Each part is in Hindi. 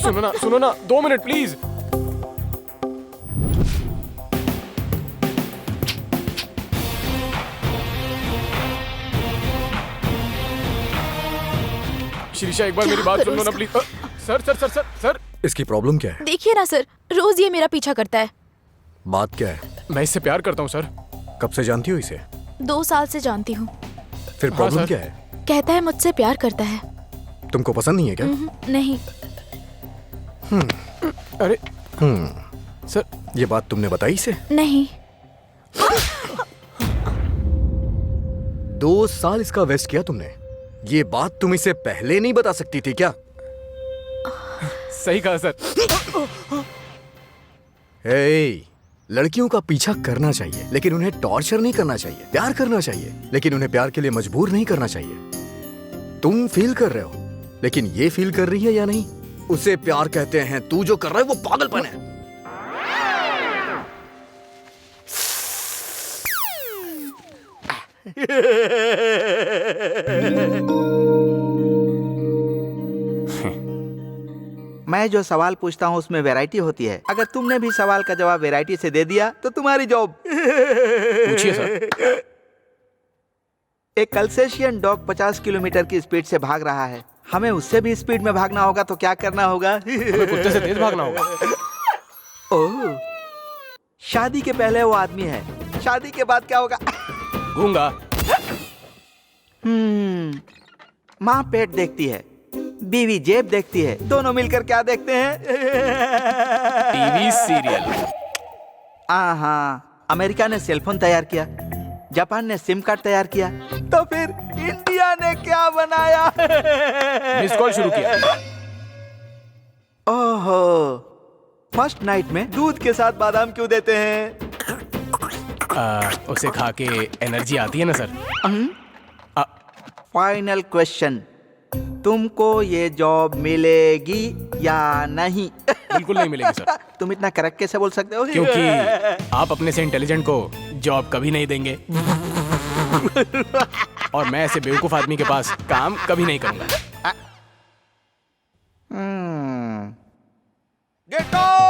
सुनो ना 2 मिनट प्लीज। शिरीषा एक बार मेरी बात सुन लो ना please. Sir sir sir sir sir इसकी प्रॉब्लम क्या है? देखिए ना सर, रोज ये मेरा पीछा करता है। बात क्या है? मैं इससे प्यार करता हूँ सर। कब से जानती हो इसे? 2 साल से जानती हूँ। फिर प्रॉब्लम सर। क्या है? कहता है मुझसे प्यार करता है। तुमको पसंद नहीं है क्या? नहीं। अरे सर ये बात तुमने बताई इसे? नहीं। 2 साल इसका वेस्ट किया तुमने। ये बात तुम इसे पहले नहीं बता सकती थी क्या? सही कहा सर। हे, लड़कियों का पीछा करना चाहिए लेकिन उन्हें टॉर्चर नहीं करना चाहिए। प्यार करना चाहिए लेकिन उन्हें प्यार के लिए मजबूर नहीं करना चाहिए। तुम फील कर रहे हो लेकिन ये फील कर रही है या नहीं, उसे प्यार कहते हैं। तू जो कर रहा है वो पागलपन है। मैं जो सवाल पूछता हूँ उसमें वैरायटी होती है। अगर तुमने भी सवाल का जवाब वैरायटी से दे दिया तो तुम्हारी जॉब। पूछिए सर। एक अल्सेशियन डॉग 50 किलोमीटर की स्पीड से भाग रहा है। हमें उससे भी स्पीड में भागना होगा तो क्या करना होगा? हमें कुत्ते से तेज भागना होगा। ओह, शादी के पहले वो आदमी है, शादी के बाद क्या होगा? गूंगा। माँ पेट देखती है, बीवी जेब देखती है, दोनों मिलकर क्या देखते हैं? TV serial. हाँ, अमेरिका ने सेलफोन तैयार किया, जापान ने सिम कार्ड तैयार किया, तो फिर इंडिया ने क्या बनाया? मिस कॉल शुरू किया। ओहो, फर्स्ट नाइट में दूध के साथ बादाम क्यों देते हैं? उसे खा के एनर्जी आती है ना सर। फाइनल क्वेश्चन, तुमको ये जॉब मिलेगी या नहीं? बिल्कुल नहीं मिलेगी सर। तुम इतना करेक्ट कैसे बोल सकते हो? क्योंकि आप अपने से इंटेलिजेंट को जॉब कभी नहीं देंगे और मैं ऐसे बेवकूफ आदमी के पास काम कभी नहीं करूंगा। Get out!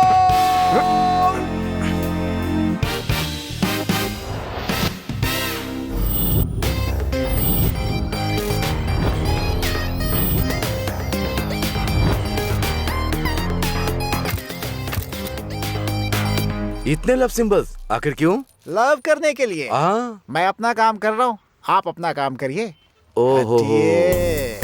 इतने लव सिंबल्स आखिर क्यों? लव करने के लिए। मैं अपना काम कर रहा हूँ, आप अपना काम करिए। ओहो। हटिए।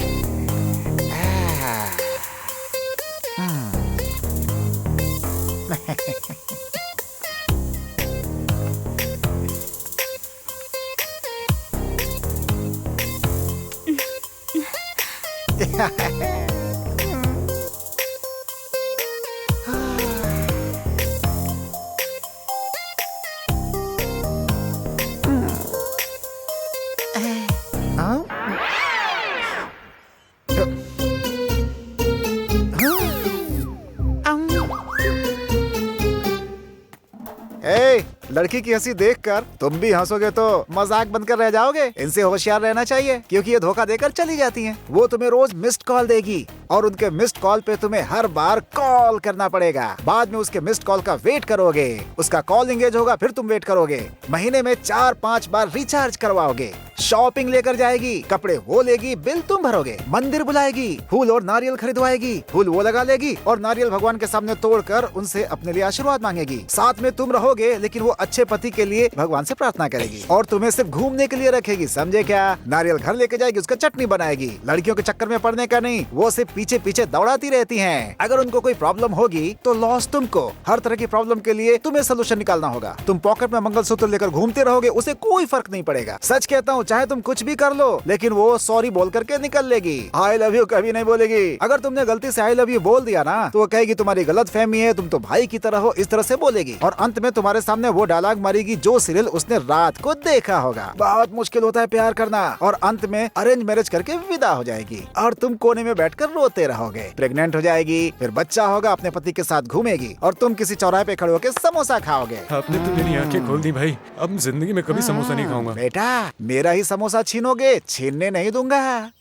ए, लड़की की हंसी देखकर तुम भी हंसोगे तो मजाक बनकर रह जाओगे। इनसे होशियार रहना चाहिए क्योंकि ये धोखा देकर चली जाती हैं। वो तुम्हें रोज मिस्ड कॉल देगी और उनके मिस्ड कॉल पे तुम्हें हर बार कॉल करना पड़ेगा। बाद में उसके मिस्ड कॉल का वेट करोगे, उसका कॉल एंगेज होगा, फिर तुम वेट करोगे। महीने में 4-5 बार रिचार्ज करवाओगे। शॉपिंग लेकर जाएगी, कपड़े वो लेगी, बिल तुम भरोगे। मंदिर बुलाएगी, फूल और नारियल खरीदवाएगी, फूल वो लगा लेगी और नारियल भगवान के सामने तोड़कर उनसे अपने लिए आशीर्वाद मांगेगी। साथ में तुम रहोगे लेकिन वो अच्छे पति के लिए भगवान से प्रार्थना करेगी और तुम्हें सिर्फ घूमने के लिए रखेगी, समझे क्या? नारियल घर लेके जाएगी, उसका चटनी बनाएगी। लड़कियों के चक्कर में पड़ने का नहीं, वो सिर्फ पीछे पीछे दौड़ाती रहती हैं। अगर उनको कोई प्रॉब्लम होगी तो लॉस तुमको। हर तरह की प्रॉब्लम के लिए तुम्हें सोल्यूशन निकालना होगा। तुम पॉकेट में मंगलसूत्र लेकर घूमते रहोगे, उसे कोई फर्क नहीं पड़ेगा। सच कहता हूँ, चाहे तुम कुछ भी कर लो लेकिन वो सॉरी बोल करके निकल लेगी। आई लव यू कभी नहीं बोलेगी। अगर तुमने गलती से आई लव यू बोल दिया ना तो वो कहेगी तुम्हारी गलत फहमी है, तुम तो भाई की तरह हो, इस तरह से बोलेगी और अंत में तुम्हारे सामने वो डायलॉग मारेगी जो सीरियल उसने रात को देखा होगा। बहुत मुश्किल होता है प्यार करना और अंत में अरेंज मैरिज करके विदा हो जाएगी और तुम कोने में बैठकर रोते रहोगे। प्रेग्नेंट हो जाएगी, फिर बच्चा होगा, अपने पति के साथ घूमेगी और तुम किसी चौराहे पे खड़े होकर समोसा खाओगे। आपने तो मेरी आंखें खोल दी भाई, अब जिंदगी में कभी समोसा नहीं खाऊंगा। बेटा, मेरा ही समोसा छीनोगे, छीनने नहीं दूंगा।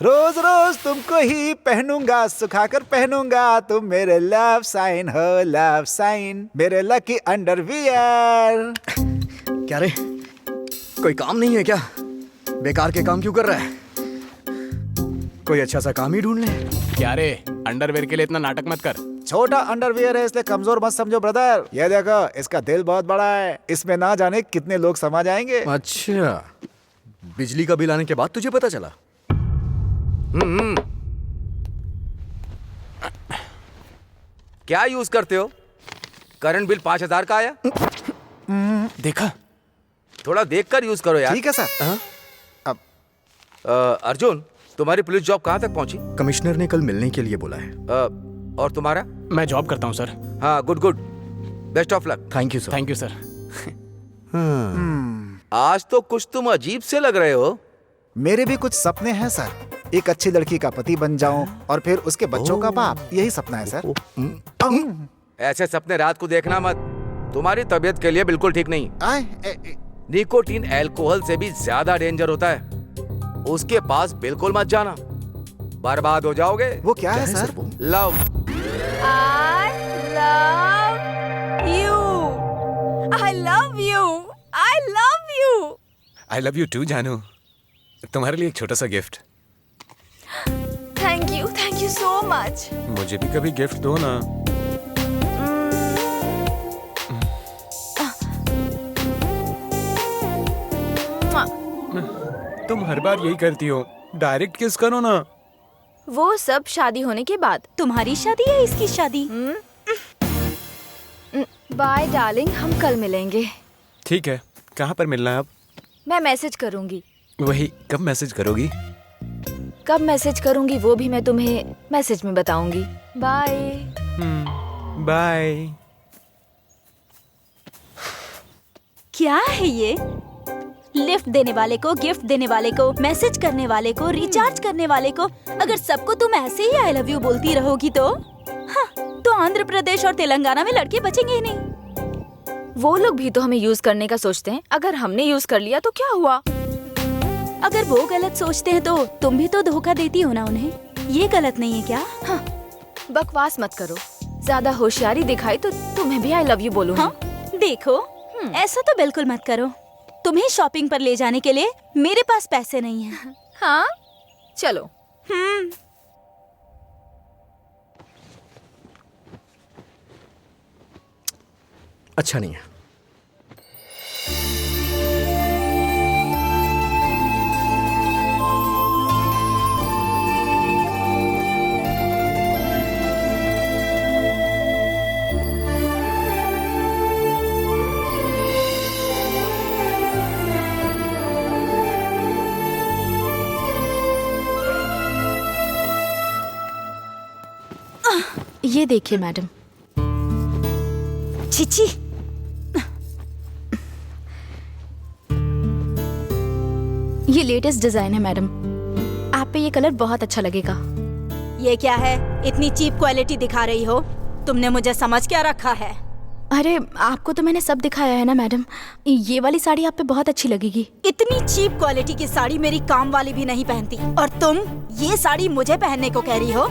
रोज रोज तुमको ही पहनूंगा, सुखाकर पहनूंगा, तुम मेरे लव साइन हो, लव साइन, मेरे लकी अंडरवियर। क्या रे, कोई काम नहीं है क्या? बेकार के काम क्यों कर रहा है? कोई अच्छा सा काम ही ढूंढ ले। क्या रे, अंडरवेयर के लिए इतना नाटक मत कर। छोटा अंडरवियर है इसलिए कमजोर मत समझो ब्रदर। ये देखो, इसका दिल बहुत बड़ा है, इसमें ना जाने कितने लोग समा जाएंगे। अच्छा, बिजली का बिल आने के बाद तुझे पता चला? क्या यूज करते हो? करंट बिल 5,000 का आया। देखा? थोड़ा देखकर यूज करो यार। ठीक है सर। अर्जुन, तुम्हारी पुलिस जॉब कहाँ तक पहुंची? कमिश्नर ने कल मिलने के लिए बोला है। और तुम्हारा? मैं जॉब करता हूँ सर। हाँ, good good, best of luck. Thank you sir. Thank you sir. आज तो कुछ तुम अजीब से लग रहे हो। मेरे भी कुछ सपने हैं सर। एक अच्छी लड़की का पति बन जाऊं और फिर उसके बच्चों का बाप, यही सपना है सर। ऐसे सपने रात को देखना मत, तुम्हारी तबीयत के लिए बिल्कुल ठीक नहीं। निकोटीन अल्कोहल से भी ज्यादा डेंजर होता है, उसके पास बिल्कुल मत जाना, बर्बाद हो जाओगे। वो क्या है sir? Love. I love you. I love you. I love you. I love you too जानू। तुम्हारे लिए एक छोटा सा gift. Thank you so much. मुझे भी कभी गिफ्ट दो ना। तुम हर बार यही करती हो, डायरेक्ट किस करो ना। वो सब शादी होने के बाद। तुम्हारी शादी है इसकी शादी? बाय डार्लिंग, हम कल मिलेंगे। ठीक है, कहाँ पर मिलना है अब? मैं मैसेज करूंगी। वही, कब मैसेज करोगी? कब मैसेज करूंगी वो भी मैं तुम्हें मैसेज में बताऊंगी। बाय। बाय। क्या है ये? लिफ्ट देने वाले को, गिफ्ट देने वाले को, मैसेज करने वाले को, रिचार्ज करने वाले को, अगर सबको तुम ऐसे ही आई लव यू बोलती रहोगी तो हाँ, तो आंध्र प्रदेश और तेलंगाना में लड़के बचेंगे ही नहीं। वो लोग भी तो हमें यूज करने का सोचते हैं, अगर हमने यूज कर लिया तो क्या हुआ? अगर वो गलत सोचते हैं तो तुम भी तो धोखा देती हो ना उन्हें। ये गलत नहीं है क्या? हाँ, बकवास मत करो। ज्यादा होशियारी दिखाई तो तुम्हें भी आई लव यू बोलूंगी। हाँ, देखो, ऐसा तो बिल्कुल मत करो। तुम्हें शॉपिंग पर ले जाने के लिए मेरे पास पैसे नहीं हैं। हाँ, चलो। अच्छा नहीं है। ये देखिए मैडम। चिची, ये लेटेस्ट डिजाइन है मैडम, आप पे ये कलर बहुत अच्छा लगेगा। ये क्या है? इतनी चीप क्वालिटी दिखा रही हो? तुमने मुझे समझ क्या रखा है? अरे आपको तो मैंने सब दिखाया है ना मैडम, ये वाली साड़ी आप पे बहुत अच्छी लगेगी। इतनी चीप क्वालिटी की साड़ी मेरी काम वाली भी नहीं पहनती, और तुम ये साड़ी मुझे पहनने को कह रही हो?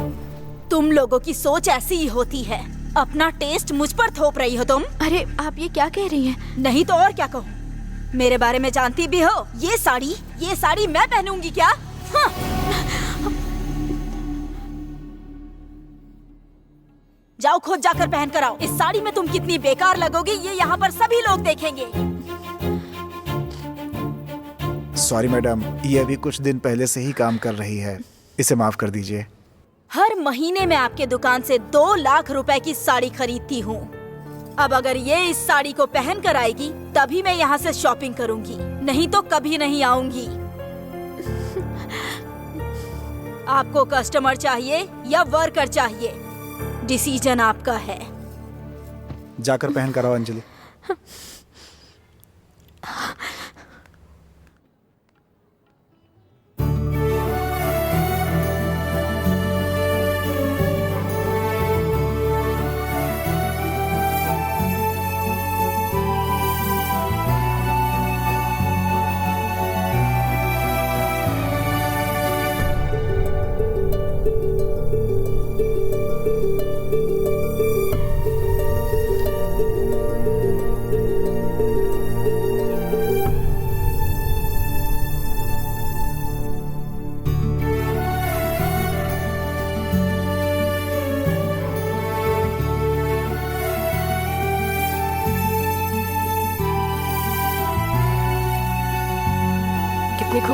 तुम लोगों की सोच ऐसी ही होती है। अपना टेस्ट मुझ पर थोप रही हो तुम। अरे आप ये क्या कह रही हैं? नहीं तो और क्या कहूँ? मेरे बारे में जानती भी हो? ये साड़ी मैं पहनूंगी क्या? हाँ। जाओ खुद जाकर पहन कर आओ। इस साड़ी में तुम कितनी बेकार लगोगी ये यहाँ पर सभी लोग देखेंगे। सॉरी मैडम, ये अभी कुछ दिन पहले से ही काम कर रही है, इसे माफ कर दीजिए। हर महीने मैं आपके दुकान से 2 लाख रुपए की साड़ी खरीदती हूँ। अब अगर ये इस साड़ी को पहन कर आएगी तभी मैं यहाँ से शॉपिंग करूँगी, नहीं तो कभी नहीं आऊंगी। आपको कस्टमर चाहिए या वर्कर चाहिए, डिसीजन आपका है। जाकर पहन कर आओ अंजलि।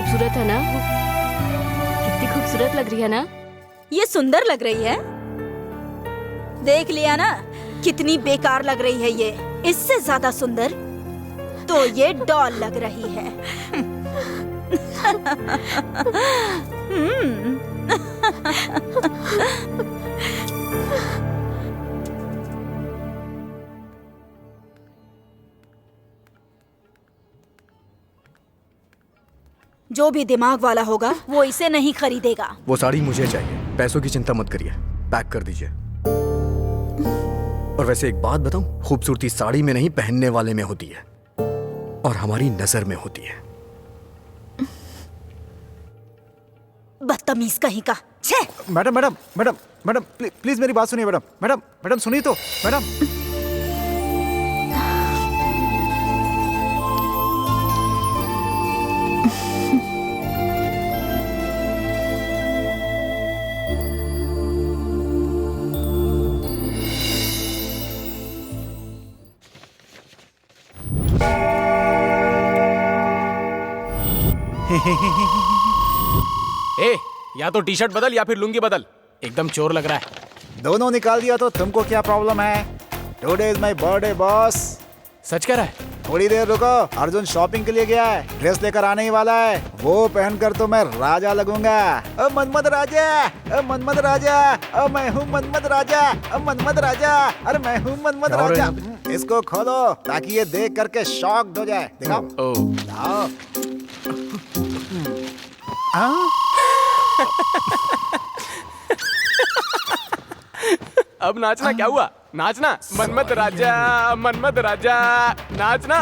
खूबसूरत है ना? कितनी खूबसूरत लग रही है ना? ये सुंदर लग रही है। देख लिया ना कितनी बेकार लग रही है ये। इससे ज्यादा सुंदर तो ये डॉल लग रही है। जो भी दिमाग वाला होगा वो इसे नहीं खरीदेगा। वो साड़ी मुझे चाहिए, पैसों की चिंता मत करिए, पैक कर दीजिए। और वैसे एक बात बताऊं, खूबसूरती साड़ी में नहीं पहनने वाले में होती है और हमारी नजर में होती है। बदतमीज कहीं का। छे! Madam madam madam madam please मेरी बात सुनिए मैडम। मैडम मैडम सुनिए तो मैडम। ए, या तो टी शर्ट बदल या फिर लुंगी बदल, एकदम चोर लग रहा है। दोनों निकाल दिया तो तुमको क्या प्रॉब्लम है? Today is my birthday boss. सच कह रहा है? थोड़ी देर रुको, अर्जुन शॉपिंग के लिए गया है, ड्रेस लेकर आने ही वाला है। वो पहनकर तो मैं राजा लगूंगा। ओ मनमद राजा, ओ मनमद राजा, ओ मैं हूँ मनमद राजा, ओ मनमद राजा, अरे मैं हूँ मनमद क्या हो रहा है राजा। यहाँ इसको खोलो ताकि ये देख करके शॉक्ड हो जाए। दिखाओ। ओ, आओ। हाँ? अब नाचना क्या हुआ? नाचना, मनमत राजा, मनमत राजा, नाचना।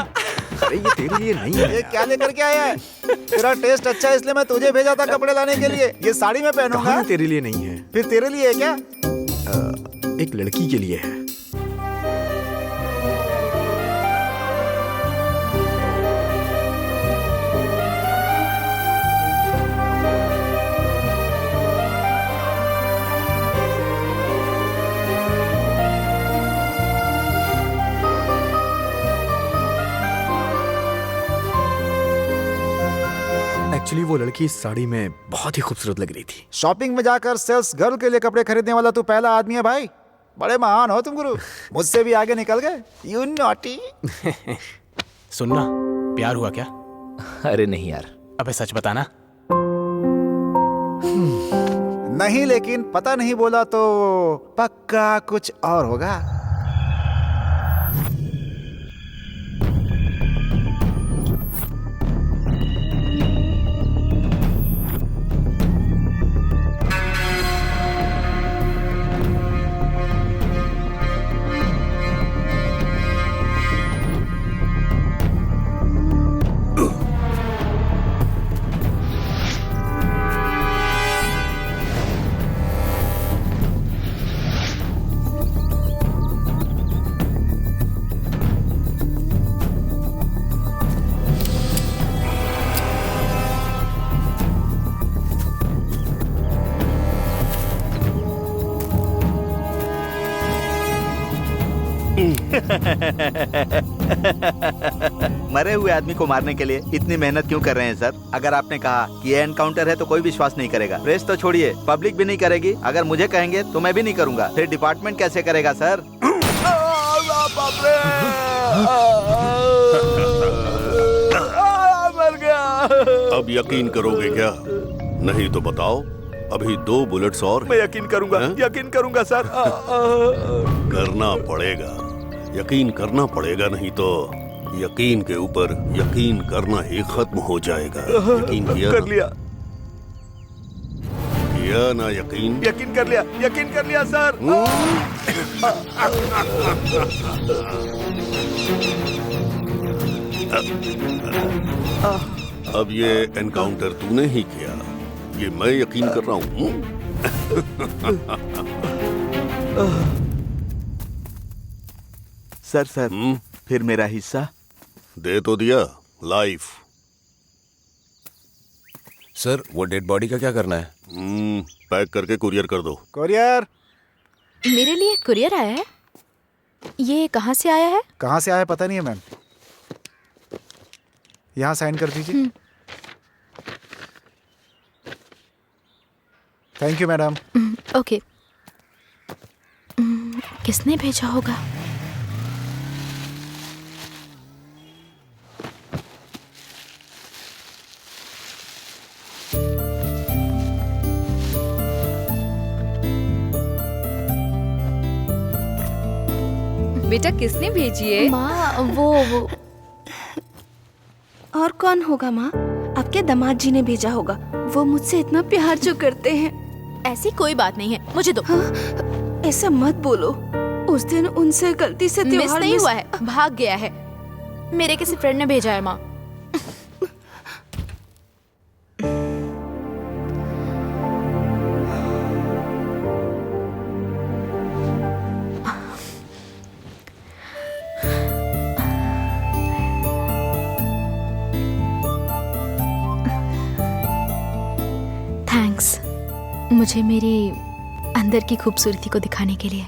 अरे ये तेरे लिए नहीं है। ये क्या लेकर के आया है? तेरा टेस्ट अच्छा है इसलिए मैं तुझे भेजा था कपड़े लाने के लिए। ये साड़ी मैं पहनूंगा। कहाँ तेरे लिए नहीं है, फिर तेरे लिए है क्या? एक लड़की के लिए है। एक्चुअली वो लड़की इस साड़ी में बहुत ही खूबसूरत लग रही थी। शॉपिंग में जाकर सेल्स गर्ल के लिए कपड़े खरीदने वाला तू पहला आदमी है भाई। बड़े महान हो तुम गुरु, मुझसे भी आगे निकल गए। You naughty. सुनना, प्यार हुआ क्या? अरे नहीं यार। अबे सच बताना। नहीं, लेकिन पता नहीं बोला तो पक्का कुछ और होगा। मरे हुए आदमी को मारने के लिए इतनी मेहनत क्यों कर रहे हैं सर? अगर आपने कहा कि ये एनकाउंटर है तो कोई विश्वास नहीं करेगा। प्रेस तो छोड़िए, पब्लिक भी नहीं करेगी। अगर मुझे कहेंगे तो मैं भी नहीं करूंगा। फिर डिपार्टमेंट कैसे करेगा सर? मर गया। अब यकीन करोगे क्या? नहीं तो बताओ। अभी 2 बुलेट्स और हैं। मैं यकीन करूंगा, यकीन करूंगा सर। करना पड़ेगा, यकीन करना पड़ेगा, नहीं तो यकीन के ऊपर यकीन करना ही खत्म हो जाएगा। यकीन किया कर ना? लिया, किया ना यकीन? यकीन कर लिया, यकीन कर लिया सर। अब ये एनकाउंटर तूने ही किया, ये मैं यकीन कर रहा हूँ। सर फिर मेरा हिस्सा दे तो दिया। लाइफ। सर वो डेड बॉडी का क्या करना है? पैक करके कुरियर कर दो। कोरियर मेरे लिए कुरियर आया है? ये कहाँ से आया है? कहाँ से आया पता नहीं है मैम। यहाँ साइन कर दीजिए। Thank you madam. ओके। किसने भेजा होगा? बेटा किसने भेजी है? माँ वो और कौन होगा माँ? आपके दामाद जी ने भेजा होगा। वो मुझसे इतना प्यार जो करते हैं। ऐसी कोई बात नहीं है, मुझे दो। हाँ, ऐसा मत बोलो। उस दिन उनसे गलती से मिस नहीं हुआ है, भाग गया है। मेरे किसी फ्रेंड ने भेजा है माँ। थैंक्स, मुझे मेरी अंदर की खूबसूरती को दिखाने के लिए।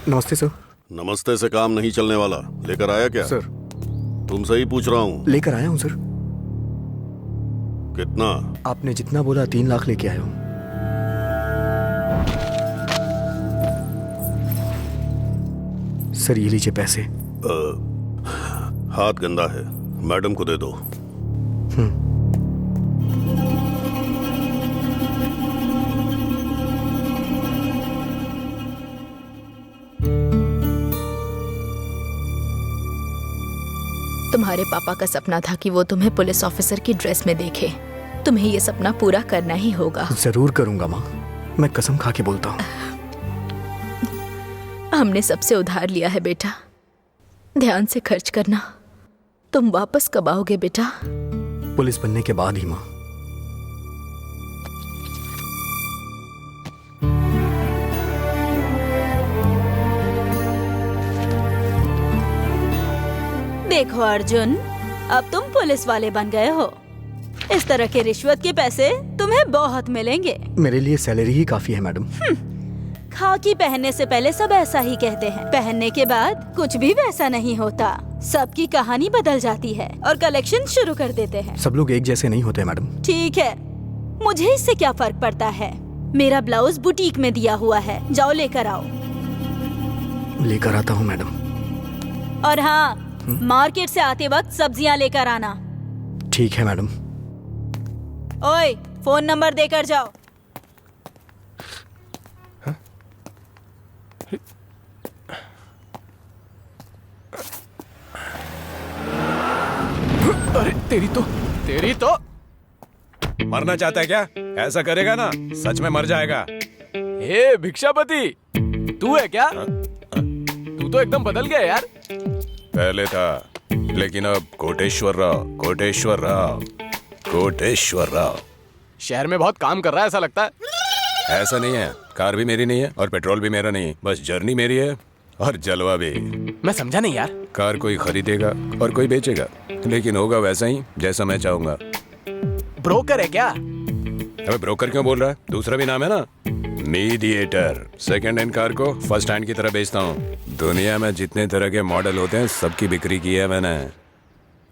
नमस्ते सर। नमस्ते से काम नहीं चलने वाला। लेकर आया क्या? सर तुमसे ही पूछ रहा हूँ। लेकर आया हूँ सर। कितना? आपने जितना बोला 3 लाख लेके आया हूँ। सर ये लीजिए पैसे। हाथ गंदा है, मैडम को दे दो। तुम्हारे पापा का सपना था कि वो तुम्हें पुलिस ऑफिसर की ड्रेस में देखे। तुम्हें ये सपना पूरा करना ही होगा। जरूर करूंगा माँ, मैं कसम खा के बोलता हूँ। हमने सबसे उधार लिया है बेटा, ध्यान से खर्च करना। तुम वापस कब आओगे बेटा? पुलिस बनने के बाद ही माँ। देखो अर्जुन, अब तुम पुलिस वाले बन गए हो। इस तरह के रिश्वत के पैसे तुम्हें बहुत मिलेंगे। मेरे लिए सैलरी ही काफी है मैडम। खाकी पहनने से पहले सब ऐसा ही कहते हैं, पहनने के बाद कुछ भी वैसा नहीं होता। सबकी कहानी बदल जाती है और कलेक्शन शुरू कर देते हैं। सब लोग एक जैसे नहीं होते मैडम। ठीक है, मुझे इससे क्या फर्क पड़ता है? मेरा ब्लाउज बुटीक में दिया हुआ है, जाओ लेकर आओ। लेकर आता हूँ मैडम। और हाँ, मार्केट से आते वक्त सब्जियां लेकर आना। ठीक है मैडम। ओए, फोन नंबर देकर जाओ। अरे तेरी तो मरना चाहता है क्या? ऐसा करेगा ना सच में मर जाएगा। हे भिक्षापति, तू है क्या? तू तो एकदम बदल गया यार। पहले था, लेकिन अब कोटेश्वर राव। शहर में बहुत काम कर रहा है ऐसा लगता है। ऐसा नहीं है, कार भी मेरी नहीं है और पेट्रोल भी मेरा नहीं है, बस जर्नी मेरी है और जलवा भी। मैं समझा नहीं यार। कार कोई खरीदेगा और कोई बेचेगा, लेकिन होगा वैसा ही जैसा मैं चाहूंगा। ब्रोकर है क्या? अबे ब्रोकर क्यों बोल रहा है? दूसरा भी नाम है ना, मीडिएटर। सेकंड हैंड कार को फर्स्ट हैंड की तरह बेचता हूँ। दुनिया में जितने तरह के मॉडल होते हैं सबकी बिक्री की है मैंने।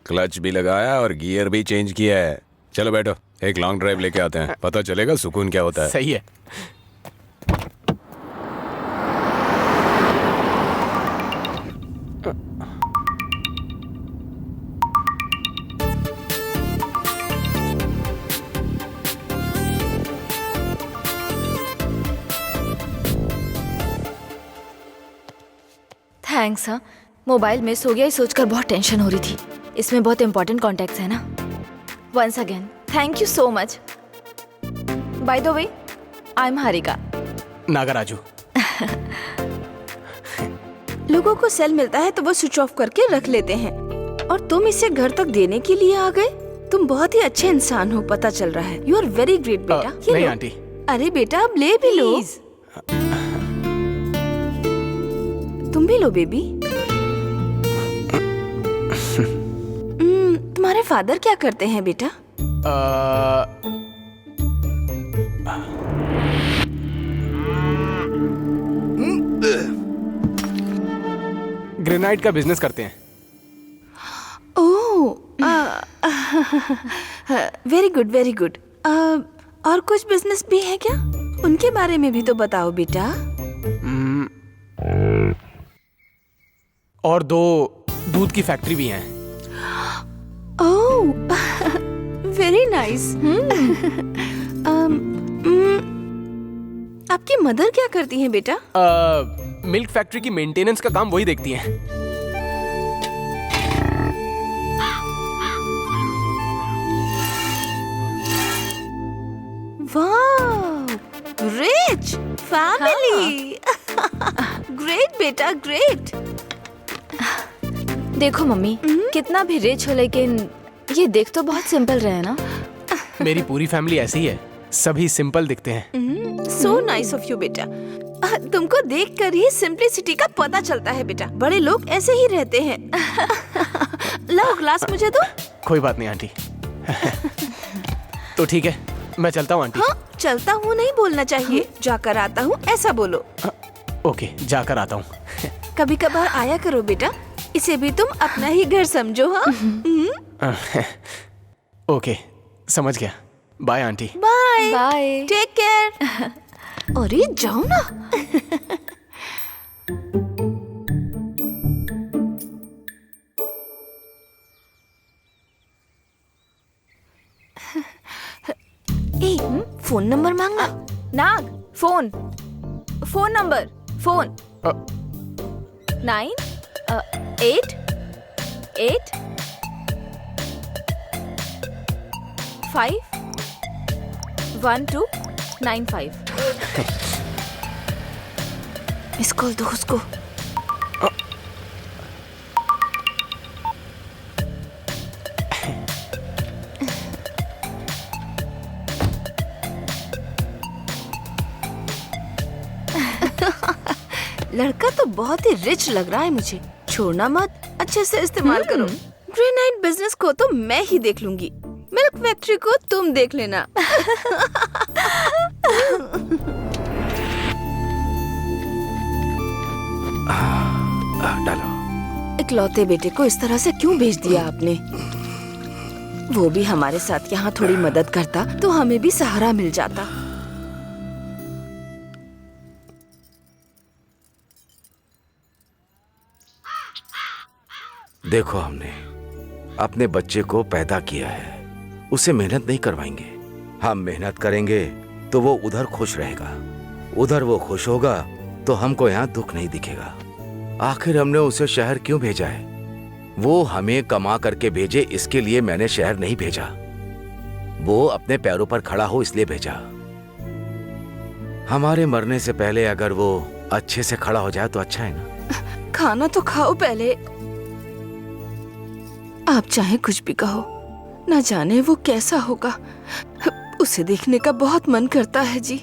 क्लच भी लगाया और गियर भी चेंज किया है। चलो बैठो, एक लॉन्ग ड्राइव लेके आते हैं, पता चलेगा सुकून क्या होता है। सही है। थैंक्स। हाँ, मोबाइल मिस हो गया, ये सोचकर बहुत टेंशन हो रही थी। इसमें बहुत इंपॉर्टेंट कॉन्टैक्ट्स है ना। Once again thank you so much. By the way, I am Harika. Nagaraju. लोगों को सेल मिलता है तो वो स्विच ऑफ करके रख लेते हैं, और तुम इसे घर तक देने के लिए आ गए। तुम बहुत ही अच्छे इंसान हो, पता चल रहा है। यू आर वेरी ग्रेट बेटा। नहीं आंटी। अरे बेटा, अब ले भी लो। तुम भी लो बेबी। तुम्हारे फादर क्या करते हैं बेटा? ग्रेनाइट का बिजनेस करते हैं। ओह, वेरी गुड वेरी गुड। और कुछ बिजनेस भी है क्या? उनके बारे में भी तो बताओ बेटा। और 2 दूध की फैक्ट्री भी हैं। ओह, वेरी नाइस। आपकी मदर क्या करती हैं बेटा? मिल्क फैक्ट्री की मेंटेनेंस का काम वही देखती हैं। वाह, रिच फैमिली। ग्रेट बेटा, ग्रेट। देखो मम्मी, कितना भी रिच हो लेकिन ये देख तो बहुत सिंपल रहे ना। मेरी पूरी फैमिली ऐसी ही है, सभी सिंपल दिखते हैं। सो नाइस ऑफ यू बेटा। तुमको देखकर ही सिंपलिसिटी का पता चलता है बेटा। बड़े लोग ऐसे ही रहते हैं। लाओ ग्लास मुझे दो। कोई बात नहीं आंटी। तो ठीक है, मैं चलता हूँ आंटी। हाँ, चलता हूँ नहीं बोलना चाहिए, जाकर आता हूँ ऐसा बोलो। ओके, जाकर आता हूँ। कभी कभार आया करो बेटा, इसे भी तुम अपना ही घर समझो। हाँ। ओके, समझ गया। Bye aunty. Bye bye. Take care. अरे जाओ ना। ए, फोन नंबर मांगना। Nag, phone number, phone 9 8 8 5 1 2 9 5। Miss call दो उसको। लड़का तो बहुत ही रिच लग रहा है मुझे। छोड़ना मत, अच्छे से इस्तेमाल करो। ग्रेनाइट बिजनेस को तो मैं ही देख लूंगी, मिल्क फैक्ट्री को तुम देख लेना। डालो। इकलौते बेटे को इस तरह से क्यों भेज दिया आपने? वो भी हमारे साथ यहाँ थोड़ी मदद करता तो हमें भी सहारा मिल जाता। देखो, हमने अपने बच्चे को पैदा किया है, उसे मेहनत नहीं करवाएंगे। हम मेहनत करेंगे तो वो उधर खुश रहेगा, उधर वो खुश होगा तो हमको यहाँ दुख नहीं दिखेगा। आखिर हमने उसे शहर क्यों भेजा है? वो हमें कमा करके भेजे, इसके लिए मैंने शहर नहीं भेजा। वो अपने पैरों पर खड़ा हो इसलिए भेजा। हमारे मरने से पहले अगर वो अच्छे से खड़ा हो जाए तो अच्छा है ना। खाना तो खाओ पहले। आप चाहे कुछ भी कहो, न जाने वो कैसा होगा। उसे देखने का बहुत मन करता है जी।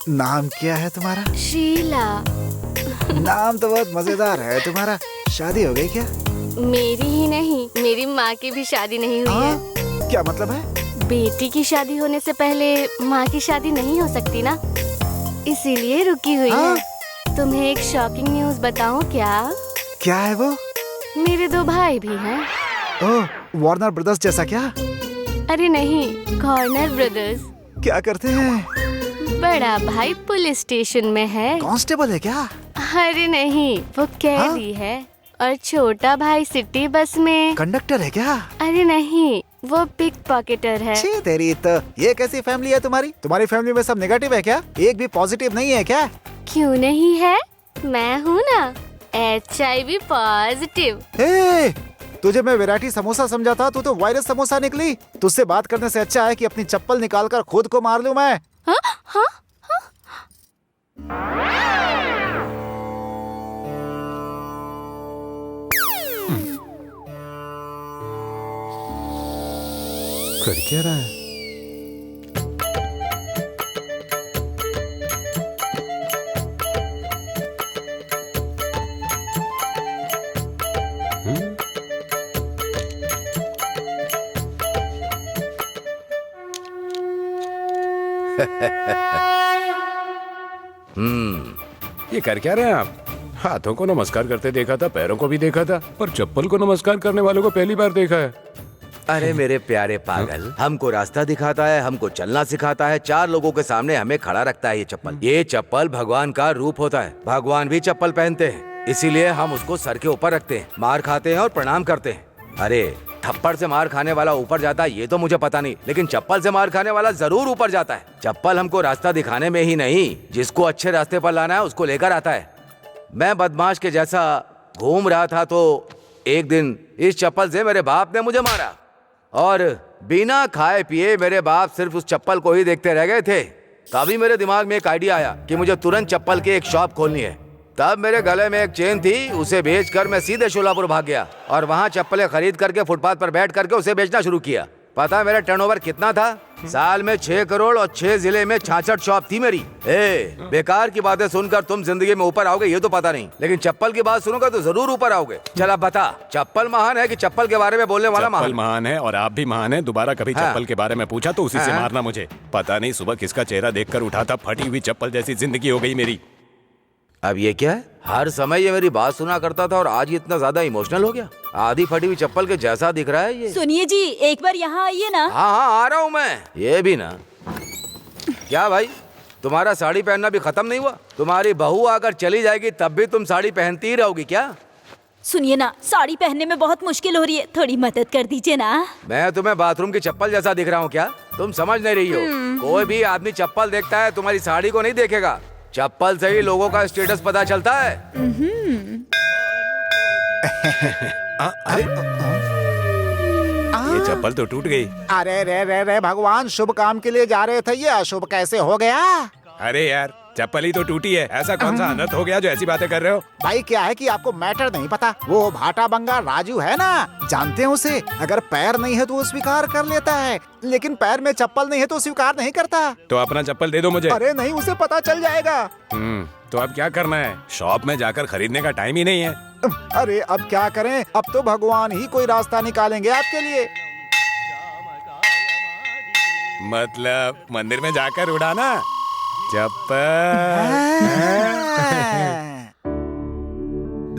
नाम क्या है तुम्हारा? शीला। नाम तो बहुत मजेदार है तुम्हारा। शादी हो गई क्या? मेरी ही नहीं, मेरी माँ की भी शादी नहीं हुई है। क्या मतलब है? बेटी की शादी होने से पहले माँ की शादी नहीं हो सकती ना, इसीलिए रुकी हुई है। तुम्हें एक शॉकिंग न्यूज़ बताऊं क्या? क्या है वो? मेरे 2 भाई भी हैं। ओह, वार्नर ब्रदर्स जैसा क्या? अरे नहीं, कॉर्नर ब्रदर्स। क्या करते हैं? बड़ा भाई पुलिस स्टेशन में है। कांस्टेबल है क्या? अरे नहीं, वो कैदी है। और छोटा भाई सिटी बस में कंडक्टर है क्या? अरे नहीं, वो पिक पॉकेटर है। छी तेरी तो, ये कैसी फैमिली है तुम्हारी? तुम्हारी फैमिली में सब नेगेटिव है क्या? एक भी पॉजिटिव नहीं है क्या? क्यों नहीं है, मैं हूँ ना HIV पॉजिटिव। तुझे मैं वैरायटी समोसा समझा था, तू तो वायरस समोसा निकली। तुझसे बात करने से अच्छा है कि अपनी चप्पल निकालकर खुद को मार लूं मैं। हाँ? हाँ? हाँ? कर क्या रहा है? ये कर क्या रहे हैं आप? हाथों को नमस्कार करते देखा था, पैरों को भी देखा था, पर चप्पल को नमस्कार करने वालों को पहली बार देखा है। अरे मेरे प्यारे पागल, हमको रास्ता दिखाता है, हमको चलना सिखाता है, 4 लोगों के सामने हमें खड़ा रखता है। ये चप्पल भगवान का रूप होता है। भगवान भी चप्पल पहनते हैं, इसीलिए हम उसको सर के ऊपर रखते हैं, मार खाते हैं और प्रणाम करते हैं। अरे थप्पड़ से मार खाने वाला ऊपर जाता है ये तो मुझे पता नहीं, लेकिन चप्पल से मार खाने वाला जरूर ऊपर जाता है। चप्पल हमको रास्ता दिखाने में ही नहीं, जिसको अच्छे रास्ते पर लाना है उसको लेकर आता है। मैं बदमाश के जैसा घूम रहा था तो एक दिन इस चप्पल से मेरे बाप ने मुझे मारा, और बिना खाए पिए मेरे बाप सिर्फ उस चप्पल को ही देखते रह गए थे। तभी मेरे दिमाग में एक आइडिया आया कि मुझे तुरंत चप्पल की एक शॉप खोलनी है। तब मेरे गले में एक चेन थी, उसे बेचकर मैं सीधे शोलापुर भाग गया और वहाँ चप्पलें खरीद करके फुटपाथ पर बैठ करके उसे बेचना शुरू किया। पता है मेरा टर्नओवर कितना था? साल में 6 करोड़ और 6 जिले में 66 शॉप थी मेरी। बेकार की बातें सुनकर तुम जिंदगी में ऊपर आओगे ये तो पता नहीं, लेकिन चप्पल की बात सुनोगे तो जरूर ऊपर आओगे। चल अब बता, चप्पल महान है कि चप्पल के बारे में बोलने वाला महान? चप्पल महान है और आप भी महान है। दोबारा कभी चप्पल के बारे में पूछा तो उसी से मारना मुझे। पता नहीं सुबह किसका चेहरा देखकर उठा था, फटी हुई चप्पल जैसी जिंदगी हो गई मेरी। अब ये क्या है? हर समय ये मेरी बात सुना करता था और आज ये इतना ज्यादा इमोशनल हो गया। आधी फटी हुई चप्पल के जैसा दिख रहा है ये। सुनिए जी, एक बार यहाँ आइए ना। हाँ हाँ आ रहा हूँ मैं। ये भी ना, क्या भाई तुम्हारा साड़ी पहनना भी खत्म नहीं हुआ? तुम्हारी बहू आकर चली जाएगी तब भी तुम साड़ी पहनती ही रहोगी क्या? सुनिए ना, साड़ी पहनने में बहुत मुश्किल हो रही है, थोड़ी मदद कर दीजिए ना। मैं तुम्हें बाथरूम की चप्पल जैसा दिख रहा हूँ क्या? तुम समझ नहीं रही हो। कोई भी आदमी चप्पल देखता है, तुम्हारी साड़ी को नहीं देखेगा। चप्पल से ही लोगों का स्टेटस पता चलता है। ये चप्पल तो टूट गई। अरे रे भगवान, शुभ काम के लिए जा रहे थे, ये अशुभ कैसे हो गया? अरे यार चप्पल ही तो टूटी है, ऐसा कौन सा अनर्थ हो गया जो ऐसी बातें कर रहे हो? भाई क्या है कि आपको मैटर नहीं पता। वो भाटा बंगा राजू है ना, जानते हैं उसे? अगर पैर नहीं है तो वो स्वीकार कर लेता है, लेकिन पैर में चप्पल नहीं है तो स्वीकार नहीं करता। तो अपना चप्पल दे दो मुझे। अरे नहीं, उसे पता चल जाएगा। तो अब क्या करना है? शॉप में जाकर खरीदने का टाइम ही नहीं है। अरे अब क्या करें, अब तो भगवान ही कोई रास्ता निकालेंगे आपके लिए। मतलब मंदिर में जाकर उड़ाना चप्पल?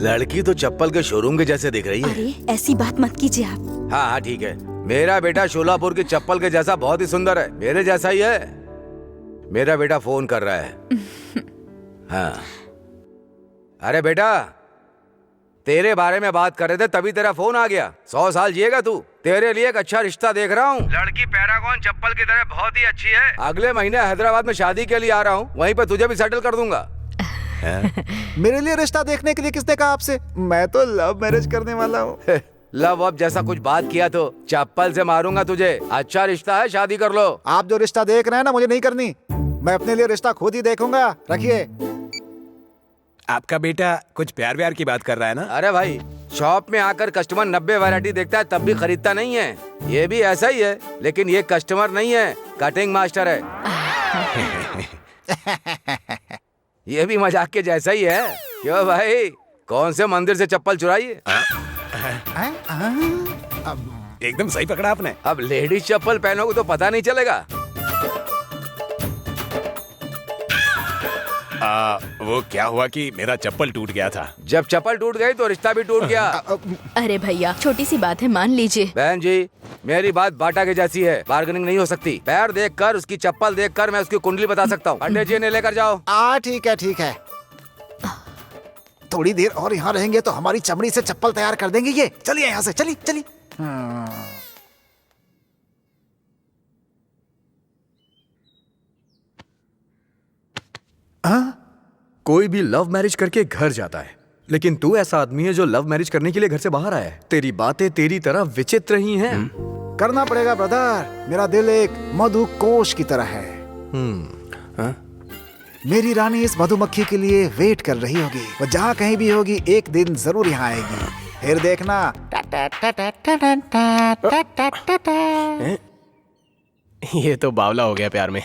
लड़की तो चप्पल के शोरूम के जैसे दिख रही है। अरे ऐसी बात मत कीजिए आप। हाँ हाँ ठीक है, मेरा बेटा शोलापुर की चप्पल के जैसा बहुत ही सुंदर है, मेरे जैसा ही है। मेरा बेटा फोन कर रहा है। हाँ अरे बेटा, तेरे बारे में बात कर रहे थे तभी तेरा फोन आ गया। 100 साल जिएगा तू। तेरे लिए एक अच्छा रिश्ता देख रहा हूँ। लड़की पैरागॉन चप्पल की तरह बहुत ही अच्छी है। अगले महीने हैदराबाद में शादी के लिए आ रहा हूँ, वहीं पे तुझे भी सेटल कर दूंगा। मेरे लिए रिश्ता देखने के लिए किसने कहा आपसे? मैं तो लव मैरिज करने वाला हूँ। लव अब जैसा कुछ बात किया तो चप्पल से मारूंगा तुझे। अच्छा रिश्ता है, शादी कर लो। आप जो रिश्ता देख रहे हैं ना, मुझे नहीं करनी। मैं अपने लिए रिश्ता खुद ही देखूंगा। रखिए। आपका बेटा कुछ प्यार व्यार की बात कर रहा है ना? अरे भाई, शॉप में आकर कस्टमर 90 वैरायटी देखता है तब भी खरीदता नहीं है। ये भी ऐसा ही है, लेकिन ये कस्टमर नहीं है, कटिंग मास्टर है। ये भी मजाक के जैसा ही है। क्यों भाई, कौन से मंदिर से चप्पल चुराई है? एकदम सही पकड़ा आपने। अब लेडीज चप्पल पहनोगे तो पता नहीं चलेगा। वो क्या हुआ कि मेरा चप्पल टूट गया था। जब चप्पल टूट गई तो रिश्ता भी टूट गया। अरे भैया, छोटी सी बात है, मान लीजिए। बहन जी, मेरी बात बाटा के जैसी है, बार्गेनिंग नहीं हो सकती। पैर देखकर, उसकी चप्पल देखकर मैं उसकी कुंडली बता सकता हूँ। पंडित जी ने लेकर जाओ। ठीक है ठीक है। थोड़ी देर और यहाँ रहेंगे तो हमारी चमड़ी से चप्पल तैयार कर देंगे ये। चलिए यहाँ से, चलिए चलिए। कोई भी लव मैरिज करके घर जाता है, लेकिन तू ऐसा आदमी है जो लव मैरिज करने के लिए घर से बाहर आया है। तेरी बातें तेरी तरह विचित्र ही हैं। करना पड़ेगा ब्रदर, मेरा दिल एक मधु कोश की तरह है। मेरी रानी इस मधुमक्खी के लिए वेट कर रही होगी। वो जहाँ कहीं भी होगी एक दिन जरूर यहाँ आएगी। फिर देखना। ये तो बावला हो गया प्यार में।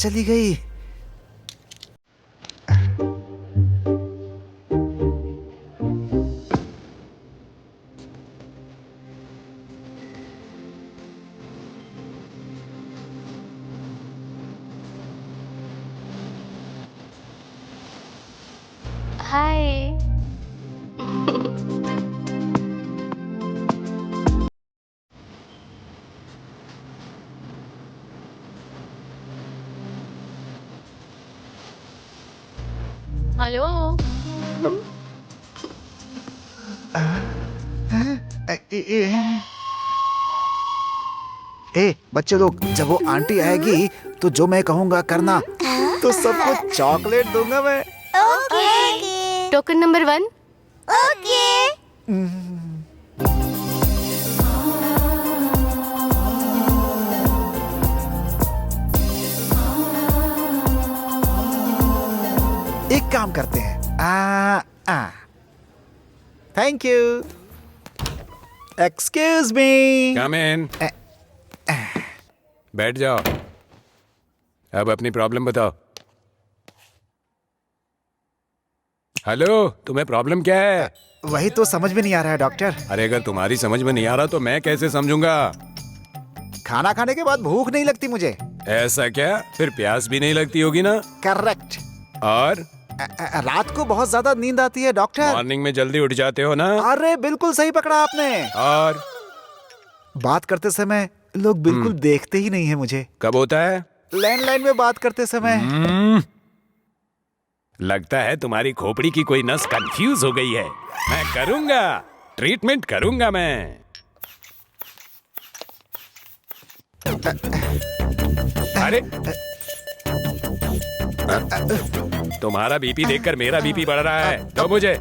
चली गई? हाय। हेलो। ए बच्चे लोग, जब वो आंटी आएगी तो जो मैं कहूँगा करना, तो सबको चॉकलेट दूंगा मैं। ओके। Token number 1। ओके। एक काम करते हैं, thank you. Excuse me. Come in. बैठ जाओ। अब अपनी प्रॉब्लम बताओ। हेलो, तुम्हें प्रॉब्लम क्या है? वही तो समझ में नहीं आ रहा है डॉक्टर। अरे अगर तुम्हारी समझ में नहीं आ रहा तो मैं कैसे समझूंगा? खाना खाने के बाद भूख नहीं लगती मुझे। ऐसा क्या? फिर प्यास भी नहीं लगती होगी ना? करेक्ट। और रात को बहुत ज्यादा नींद आती है डॉक्टर। मॉर्निंग में जल्दी उठ जाते हो ना? अरे बिल्कुल सही पकड़ा आपने। और बात करते समय लोग बिल्कुल देखते ही नहीं है मुझे। कब होता है? लैंडलाइन में बात करते समय। लगता है तुम्हारी खोपड़ी की कोई नस कंफ्यूज हो गई है। मैं करूंगा, ट्रीटमेंट करूंगा मैं। अरे तुम्हारा बीपी देखकर मेरा बीपी बढ़ रहा है, तो मुझे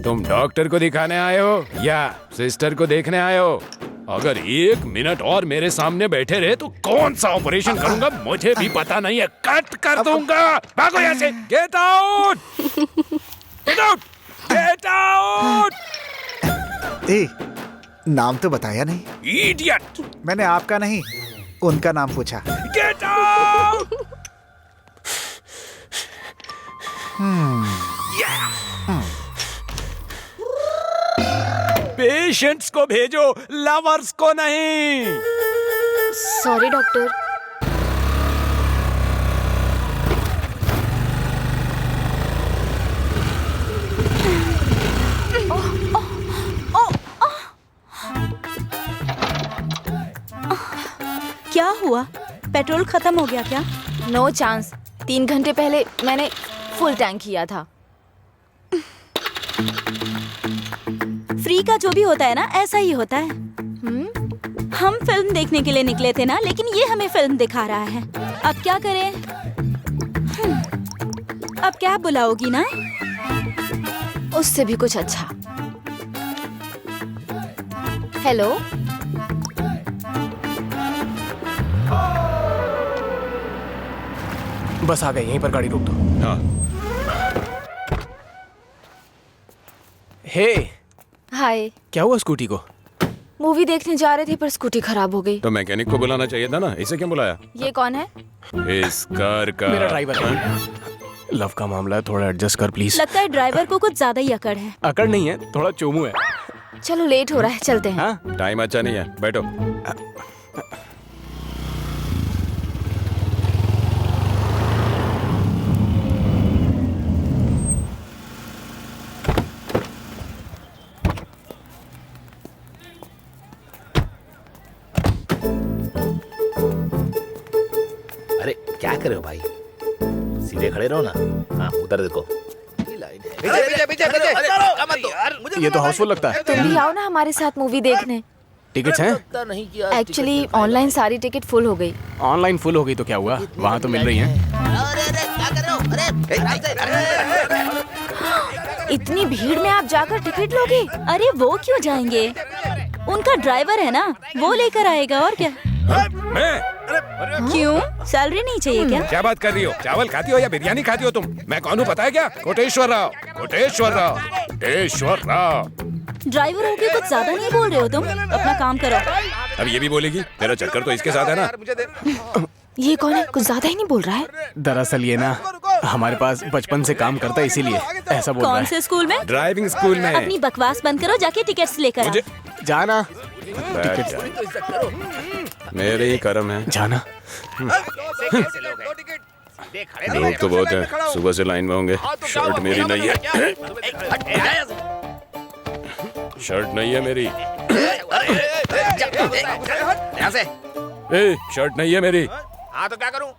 तुम डॉक्टर को दिखाने आए हो या सिस्टर को देखने आए हो? अगर 1 मिनट और मेरे सामने बैठे रहे तो कौन सा ऑपरेशन करूंगा मुझे भी पता नहीं है। कट कर दूंगा। भागो यहाँ से। Get out, get out, get out. ए, नाम तो बताया नहीं। इडियट। मैंने आपका नहीं, उनका नाम पूछा। Get out. पेशेंट्स को भेजो, लवर्स को नहीं। Sorry doctor. क्या हुआ? पेट्रोल खत्म हो गया क्या? No chance. 3 घंटे पहले मैंने फुल टैंक किया था। फ्री का जो भी होता है ना, ऐसा ही होता है। हम फिल्म देखने के लिए निकले थे ना, लेकिन ये हमें फिल्म दिखा रहा है। अब क्या करें? अब कैब बुलाओगी ना? उससे भी कुछ अच्छा। हेलो। बस आ गए, यहीं पर गाड़ी रोक दो। हाँ। हे, हाय। क्या हुआ स्कूटी को? मूवी देखने जा रहे थे पर स्कूटी खराब हो गई। तो मैकेनिक को बुलाना चाहिए था ना, इसे क्यों बुलाया? ये कौन है? इस कार का मेरा ड्राइवर है। लव का मामला है, थोड़ा एडजस्ट कर प्लीज। लगता है ड्राइवर को कुछ ज्यादा ही अकड़ है। अकड़ नहीं है, थोड़ा चोमू है। चलो लेट हो रहा है, चलते हैं। हाँ? टाइम अच्छा नहीं है, बैठो। अरे क्या कर रहे हो भाई? सीधे खड़े रहो ना। हाँ उधर देखो। ये तो हाउसफुल लगता है। तुम भी आओ ना हमारे साथ मूवी देखने। टिकट्स हैं? एक्चुअली ऑनलाइन सारी टिकट फुल हो गई। ऑनलाइन फुल हो गई तो क्या हुआ? वहाँ तो मिल रही हैं। इतनी भीड़ में आप जाकर टिकट लोगे? अरे वो क्यों जाएंगे? उनका ड्राइवर है ना, वो लेकर आएगा। और क्या? मैं? क्यों? सैलरी नहीं चाहिए क्या? क्या बात कर रही हो? चावल खाती हो या बिरयानी खाती हो तुम? मैं कौन हूँ पता है क्या? कोटेश्वर राव, कोटेश्वर राव, कोटेश्वर राव। ड्राइवर होके कुछ ज्यादा नहीं बोल रहे हो तुम? अपना काम करो। अब ये भी बोलेगी? तेरा चक्कर तो इसके साथ है ना। मुझे दे। ये कौन है? कुछ ज्यादा ही नहीं बोल रहा है। दरअसल ये ना हमारे पास बचपन से काम करता है, इसीलिए ऐसा बोल रहा कौन है। से स्कूल में? ड्राइविंग स्कूल में। अपनी बकवास बंद करो, जाके टिकट्स लेकर आओ। मुझे जाना बैठ जा। मेरे ही कर्म है। जाना। लोग तो बहुत है, सुबह से लाइन में होंगे। शर्ट मेरी नहीं है। शर्ट नहीं है मेरी। यहाँ से। ए, शर्ट नहीं है मेरी। हाँ तो क्या करूँ?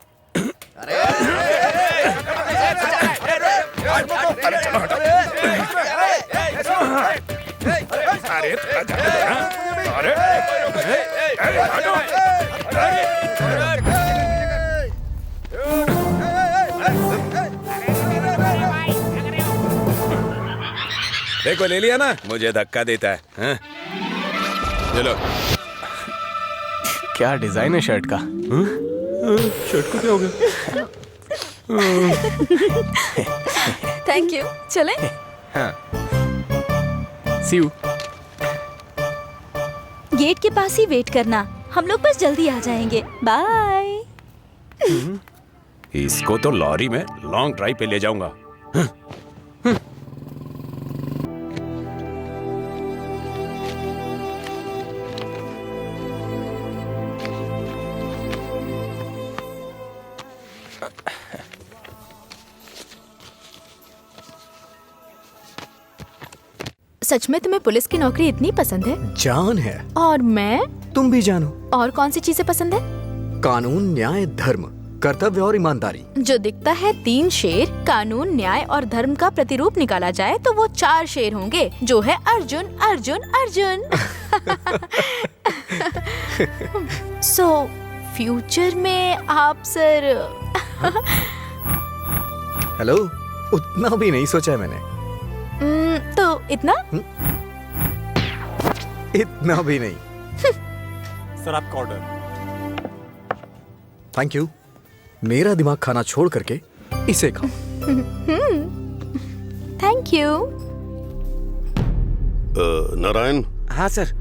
देखो ले लिया ना, मुझे धक्का देता है। हाँ? चलो। क्या डिजाइन है शर्ट का? शर्ट को क्या हो गया? Thank you. चले? हाँ। See you। गेट के पास ही वेट करना, हम लोग बस जल्दी आ जाएंगे। बाय। इसको तो लॉरी में लॉन्ग ड्राइव पे ले जाऊंगा। सच में तुम्हें पुलिस की नौकरी इतनी पसंद है? जान है। और मैं? तुम भी जानो। और कौन सी चीजें पसंद है? कानून, न्याय, धर्म, कर्तव्य और ईमानदारी। जो दिखता है 3 शेर, कानून, न्याय और धर्म का प्रतिरूप निकाला जाए तो वो 4 शेर होंगे, जो है अर्जुन अर्जुन अर्जुन। सो फ्यूचर में आप सर। हेलो, उतना भी नहीं सोचा है मैंने। तो इतना? इतना भी नहीं। सर आपका ऑर्डर। Thank you. मेरा दिमाग खाना छोड़ करके इसे खाओ। Thank you. नारायण। हाँ सर।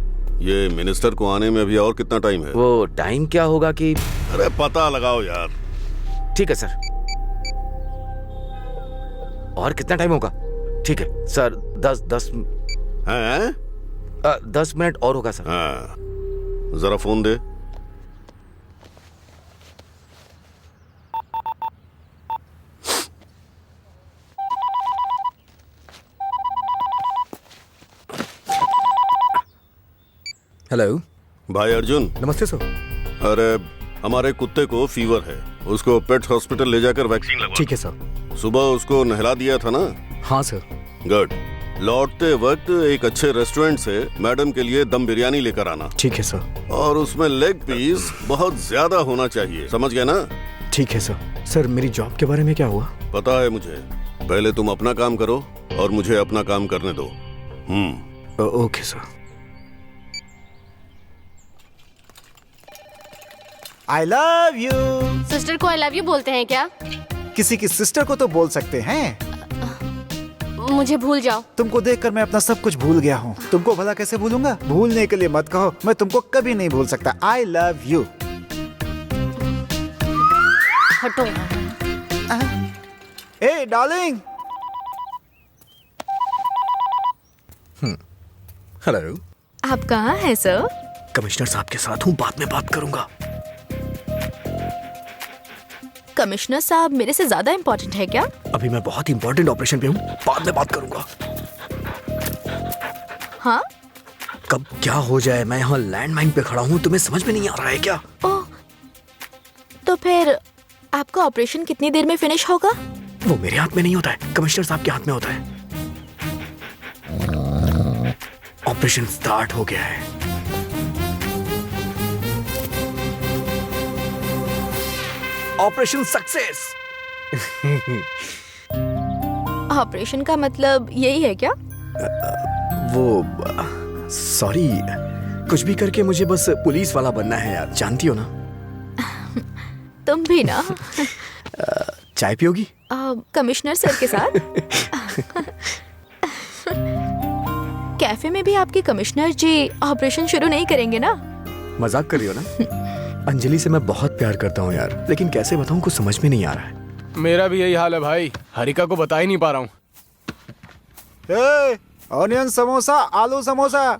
ये मिनिस्टर को आने में अभी और कितना टाइम है? वो टाइम क्या होगा कि? अरे पता लगाओ यार। ठीक है सर। और कितना टाइम होगा? ठीक है सर, 10 हैं? 10 मिनट और होगा सर। हाँ, जरा फोन दे। हेलो भाई अर्जुन। नमस्ते सर। अरे हमारे कुत्ते को फीवर है, उसको पेट हॉस्पिटल ले जाकर वैक्सीन लगवा। ठीक है सर। सुबह उसको नहला दिया था ना? हाँ सर। गुड। लौटते वक्त एक अच्छे रेस्टोरेंट से मैडम के लिए दम बिरयानी लेकर आना। ठीक है सर। और उसमें लेग पीस बहुत ज्यादा होना चाहिए, समझ गया ना? ठीक है सर। सर मेरी जॉब के बारे में क्या हुआ? पता है मुझे। पहले तुम अपना काम करो और मुझे अपना काम करने दो। Okay sir. I love you. Sister को आई लव यू बोलते हैं क्या? किसी की सिस्टर को तो बोल सकते हैं। मुझे भूल जाओ। तुमको देखकर मैं अपना सब कुछ भूल गया हूँ। तुमको भला कैसे भूलूंगा? भूलने के लिए मत कहो, मैं तुमको कभी नहीं भूल सकता। आई लव यू। हटो। ए डार्लिंग। हेलो। आप कहाँ हैं सर? कमिश्नर साहब के साथ हूँ, बाद में बात करूंगा। कमिश्नर साहब मेरे से ज्यादा इम्पोर्टेंट है क्या? अभी मैं बहुत इंपॉर्टेंट ऑपरेशन पे हूँ, बाद में बात करूंगा। हाँ? कब क्या हो जाए, मैं यहाँ लैंडमाइन पे खड़ा हूँ, तुम्हें समझ में नहीं आ रहा है क्या? ओह, तो फिर आपका ऑपरेशन कितनी देर में फिनिश होगा? वो मेरे हाथ में नहीं होता है, कमिश्नर साहब के हाथ में होता है। ऑपरेशन स्टार्ट हो गया है। Operation success. ऑपरेशन का मतलब यही है क्या? वो सॉरी, कुछ भी करके मुझे बस पुलिस वाला बनना है यार, जानती हो ना? तुम भी ना? चाय पियोगी? कमिश्नर सर के साथ? कैफे में भी आपके कमिश्नर जी ऑपरेशन शुरू नहीं करेंगे ना? मजाक कर रही हो ना? अंजलि से मैं बहुत प्यार करता हूँ यार, लेकिन कैसे बताऊँ, कुछ समझ में नहीं आ रहा है। मेरा भी यही हाल है भाई, हरिका को बता ही नहीं पा रहा हूँ। ऑनियन समोसा, आलू समोसा।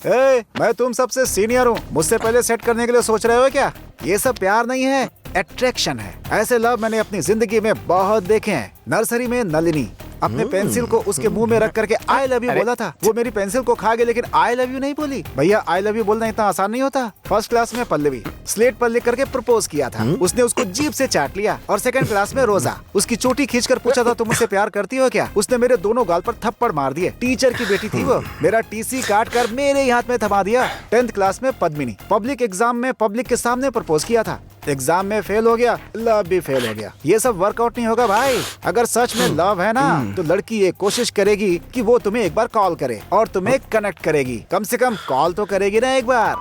मैं तुम सबसे सीनियर हूँ, मुझसे पहले सेट करने के लिए सोच रहे हो क्या? ये सब प्यार नहीं है, अट्रैक्शन है। ऐसे लव मैंने अपनी जिंदगी में बहुत देखे हैं। नर्सरी में नलिनी अपने पेंसिल को उसके मुंह में रख करके आई लव यू बोला था। वो मेरी पेंसिल को खा गई, लेकिन आई लव यू नहीं बोली। भैया आई लव यू बोलना इतना आसान नहीं होता। फर्स्ट क्लास में पल्लवी स्लेट पर लिख करके प्रपोज किया था, उसने उसको जीभ से चाट लिया। और सेकंड क्लास में रोजा उसकी चोटी खींचकर पूछा था तुम मुझसे प्यार करती हो क्या? उसने मेरे दोनों गाल पर थप्पड़ मार दिए। टीचर की बेटी थी वो, मेरा टीसी काट कर मेरे ही हाथ में थमा दिया। 10th क्लास में पद्मिनी पब्लिक एग्जाम में पब्लिक के सामने प्रपोज किया था। एग्जाम में फेल हो गया, लव भी फेल हो गया। ये सब वर्कआउट नहीं होगा भाई। अगर सच में लव है ना, तो लड़की ये कोशिश करेगी कि वो तुम्हें एक बार कॉल करे और तुम्हें कनेक्ट करेगी। कम से कम कॉल तो करेगी ना एक बार।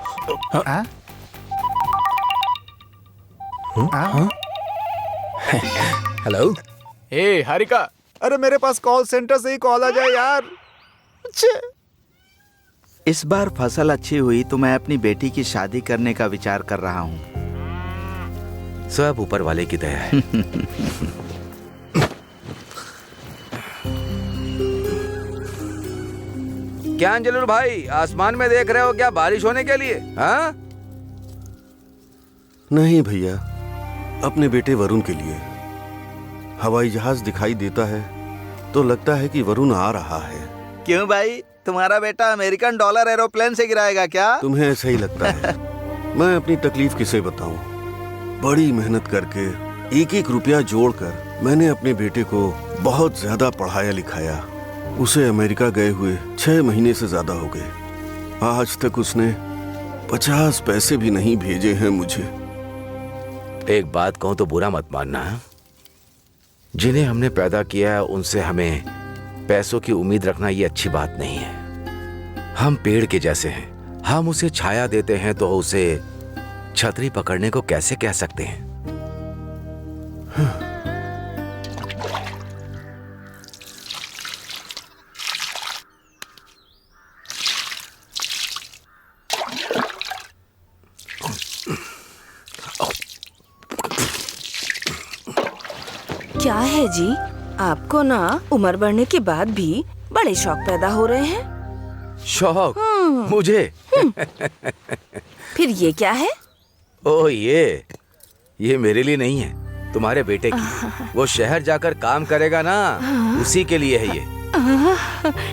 हेलो। हे हरिका। अरे मेरे पास कॉल सेंटर से ही कॉल आ जाए यार। इस बार फसल अच्छी हुई तो मैं अपनी बेटी की शादी करने का विचार कर रहा हूँ। सब ऊपर वाले की दया है। क्या अंजलुर भाई, आसमान में देख रहे हो क्या बारिश होने के लिए? हाँ? नहीं भैया, अपने बेटे वरुण के लिए। हवाई जहाज दिखाई देता है तो लगता है कि वरुण आ रहा है। क्यों भाई, तुम्हारा बेटा अमेरिकन डॉलर एरोप्लेन से गिराएगा क्या? तुम्हें ऐसा ही लगता है? मैं अपनी तकलीफ किसे बताऊं? बड़ी मेहनत करके एक एक रुपया जोड़कर मैंने अपने बेटे को बहुत ज्यादा पढ़ाया लिखाया। उसे अमेरिका गए हुए 6 महीने से ज्यादा हो गए। आज तक उसने 50 पैसे भी नहीं भेजे हैं मुझे। एक बात कहूं तो बुरा मत मानना, जिन्हें हमने पैदा किया है उनसे हमें पैसों की उम्मीद रखना ये अच्छी बात नहीं है। हम पेड़ के जैसे हैं, हम उसे छाया देते हैं तो उसे छतरी पकड़ने को कैसे कह सकते हैं? क्या है जी, आपको ना उम्र बढ़ने के बाद भी बड़े शौक पैदा हो रहे हैं। शौक? मुझे? फिर ये क्या है? ओ ये मेरे लिए नहीं है, तुम्हारे बेटे की। वो शहर जाकर काम करेगा ना, उसी के लिए है ये।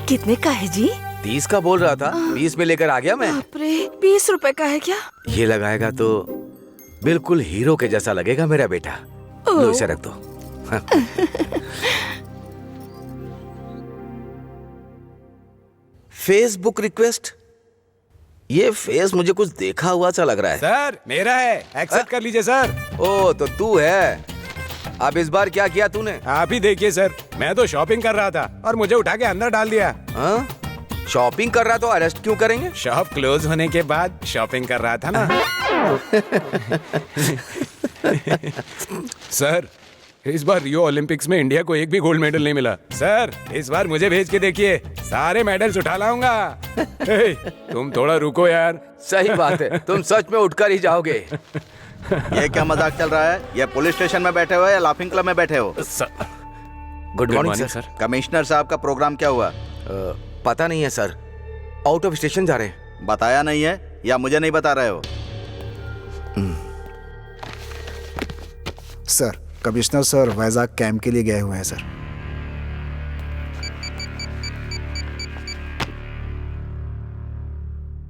कितने का है जी? 30 का बोल रहा था, 20 में लेकर आ गया मैं। बाप रे, 20 रुपए का है क्या? ये लगाएगा तो बिल्कुल हीरो के जैसा लगेगा मेरा बेटा। लो इसे रख दो। Facebook request? ये फेस मुझे कुछ देखा हुआ सा लग रहा है। सर मेरा है, एक्सेप्ट कर लीजिए सर। ओ तो तू है। अब इस बार क्या किया तूने? आप ही देखिए सर, मैं तो शॉपिंग कर रहा था और मुझे उठा के अंदर डाल दिया। हाँ? शॉपिंग कर रहा तो अरेस्ट क्यों करेंगे? शॉप क्लोज होने के बाद शॉपिंग कर रहा था ना। सर इस बार रियो ओलंपिक्स में इंडिया को एक भी गोल्ड मेडल नहीं मिला। सर इस बार मुझे भेज के देखिए, सारे मेडल्स उठा लाऊंगा। तुम थोड़ा रुको यार। सही बात है, तुम सच में उठकर ही जाओगे। ये क्या मजाक चल रहा है? ये पुलिस स्टेशन में बैठे हो या लाफिंग क्लब में बैठे हो? Good morning sir. कमिश्नर साहब का प्रोग्राम क्या हुआ? पता नहीं है सर, आउट ऑफ स्टेशन जा रहे हैं। बताया नहीं है या मुझे नहीं बता रहे हो? Sir, commissioner sir Vizag camp के लिए गए हुए हैं सर।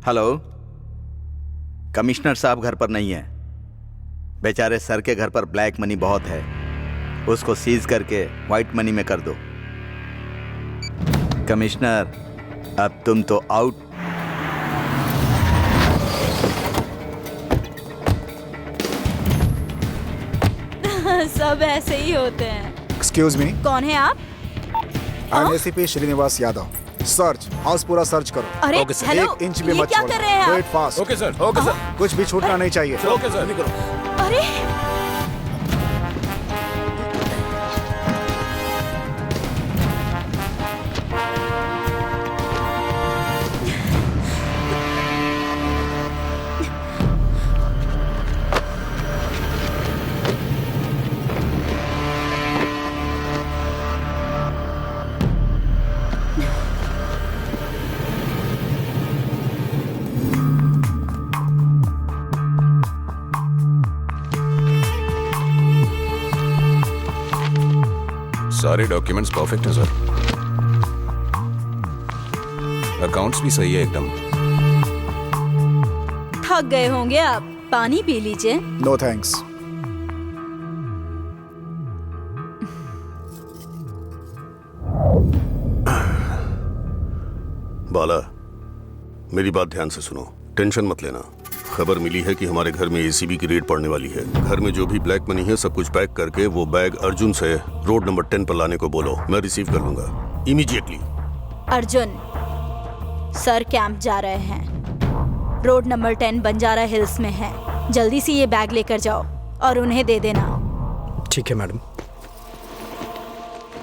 हेलो, कमिश्नर साहब घर पर नहीं है। बेचारे सर के घर पर ब्लैक मनी बहुत है, उसको सीज करके व्हाइट मनी में कर दो। कमिश्नर, अब तुम तो आउट। सब ऐसे ही होते हैं। एक्सक्यूज मी, कौन है आप? I am ACP Srinivas Yadav. Search, house पूरा सर्च करो। अरे हेलो, 1 इंच भी ये मत क्या छोड़ो। कर रहे हैं आप? Wait fast. Okay sir, okay sir. कुछ भी छूटना नहीं चाहिए। Okay sir. अरे सारे डॉक्यूमेंट्स परफेक्ट हैं सर। अकाउंट्स भी सही है एकदम। थक गए होंगे आप, पानी पी लीजिए। No thanks. बाला, मेरी बात ध्यान से सुनो, टेंशन मत लेना। खबर मिली है कि हमारे घर में एसीबी की रेड पड़ने वाली है। घर में जो भी ब्लैक मनी है सब कुछ पैक करके वो बैग अर्जुन से रोड नंबर 10 पर लाने को बोलो। मैं रिसीव कर लूंगा इमीडिएटली। अर्जुन, सर कैंप जा रहे हैं। रोड नंबर 10 बंजारा हिल्स में है। जल्दी से ये बैग लेकर जाओ और उन्हें दे देना। ठीक है मैडम।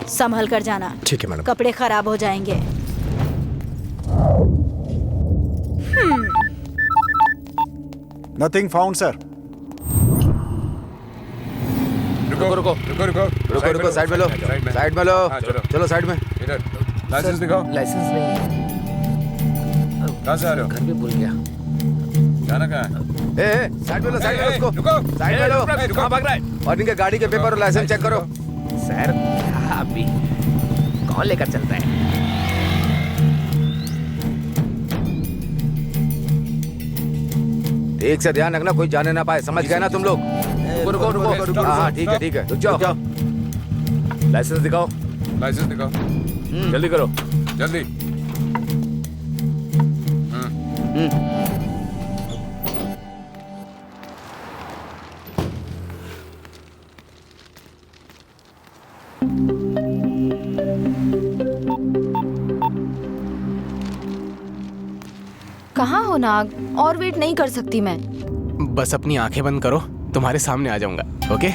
संभल कर जाना। ठीक है मैडम। कपड़े खराब हो जाएंगे। Nothing found sir. रुको रुको रुको रुको रुको रुको, साइड में लो, साइड में लो। चलो साइड में। इधर लाइसेंस दिखाओ। लाइसेंस नहीं है। कहाँ से आ रहे हो? घर पे भूल गया। जाना कहाँ है? ए, साइड में लो, साइड में लो उसको। रुको, साइड में लो। कहाँ भाग रहा है? और इनके गाड़ी के पेपर और लाइसेंस चेक करो। सर क्या अभी कौन लेकर चलता है? ठीक से ध्यान रखना, कोई जाने ना पाए। समझ गए ना तुम लोग? रुको रुको रुको। हाँ ठीक है ठीक है, रुक जाओ। लाइसेंस दिखाओ। लाइसेंस दिखाओ, जल्दी करो। जल्दी। कहाँ हो नाग? और वेट नहीं कर सकती मैं। बस अपनी आंखें बंद करो, तुम्हारे सामने आ जाऊंगा। Okay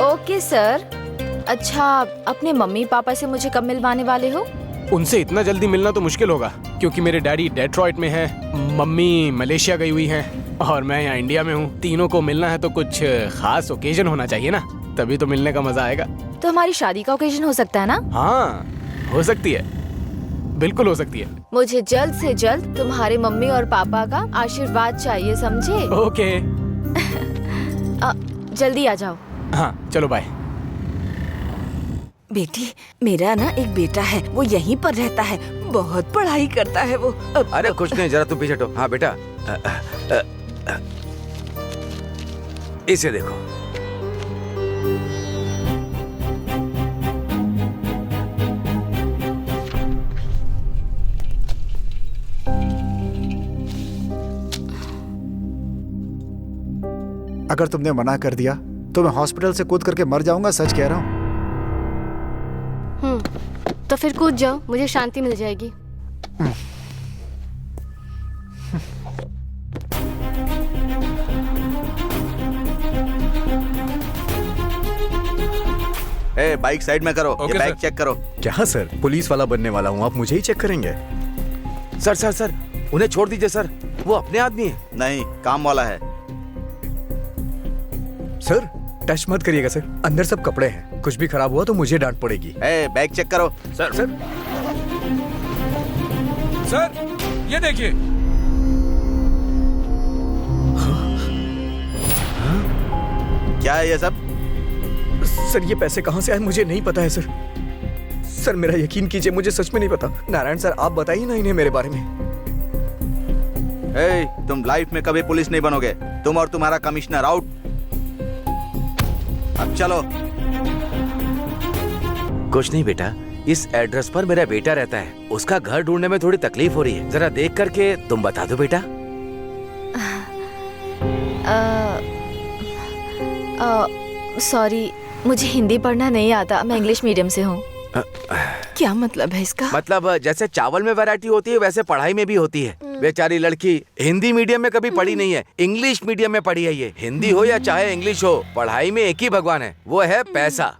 okay sir. अच्छा, अपने मम्मी पापा से मुझे कब मिलवाने वाले हो? उनसे इतना जल्दी मिलना तो मुश्किल होगा, क्योंकि मेरे डैडी डेट्रॉइट में हैं, मम्मी मलेशिया गई हुई हैं और मैं यहाँ इंडिया में हूँ। तीनों को मिलना है तो कुछ खास ओकेजन होना चाहिए ना, तभी तो मिलने का मजा आएगा। तो हमारी शादी का ओकेजन हो सकता है ना? हाँ हो सकती है, बिल्कुल हो सकती है। मुझे जल्द से जल्द तुम्हारे मम्मी और पापा का आशीर्वाद चाहिए, समझे? ओके जल्दी आ जाओ। हाँ चलो बाय। बेटी, मेरा ना एक बेटा है, वो यहीं पर रहता है, बहुत पढ़ाई करता है वो। अरे कुछ नहीं, जरा तुम पीछे हटो। हाँ बेटा, इसे देखो। अगर तुमने मना कर दिया तो मैं हॉस्पिटल से कूद करके मर जाऊंगा, सच कह रहा हूँ। तो फिर कूद जाओ, मुझे शांति मिल जाएगी। ए, बाइक साइड में करो। ये बाइक चेक करो। क्या सर, पुलिस वाला बनने वाला हूँ, आप मुझे ही चेक करेंगे? सर सर सर, उन्हें छोड़ दीजिए सर, वो अपने आदमी है। नहीं, काम वाला है। सर टच मत करिएगा सर, अंदर सब कपड़े हैं, कुछ भी खराब हुआ तो मुझे डांट पड़ेगी। ए, बैग चेक करो। सर सर सर ये देखिए। क्या है ये सब? सर ये पैसे कहाँ से आए मुझे नहीं पता है सर। सर मेरा यकीन कीजिए, मुझे सच में नहीं पता। नारायण सर आप बताइए ना इन्हें मेरे बारे में। ए, तुम लाइफ में कभी पुलिस नहीं बनोगे। तुम और तुम्हारा कमिश्नर आउट। अब चलो। कुछ नहीं बेटा, इस एड्रेस पर मेरा बेटा रहता है, उसका घर ढूंढने में थोड़ी तकलीफ हो रही है। जरा देख करके तुम बता दो बेटा। सॉरी, मुझे हिंदी पढ़ना नहीं आता, मैं इंग्लिश मीडियम से हूँ। क्या मतलब है इसका? मतलब जैसे चावल में वैरायटी होती है वैसे पढ़ाई में भी होती है। बेचारी लड़की हिंदी मीडियम में कभी पढ़ी नहीं है, इंग्लिश मीडियम में पढ़ी है। ये हिंदी हो या चाहे इंग्लिश हो, पढ़ाई में एक ही भगवान है, वो है पैसा।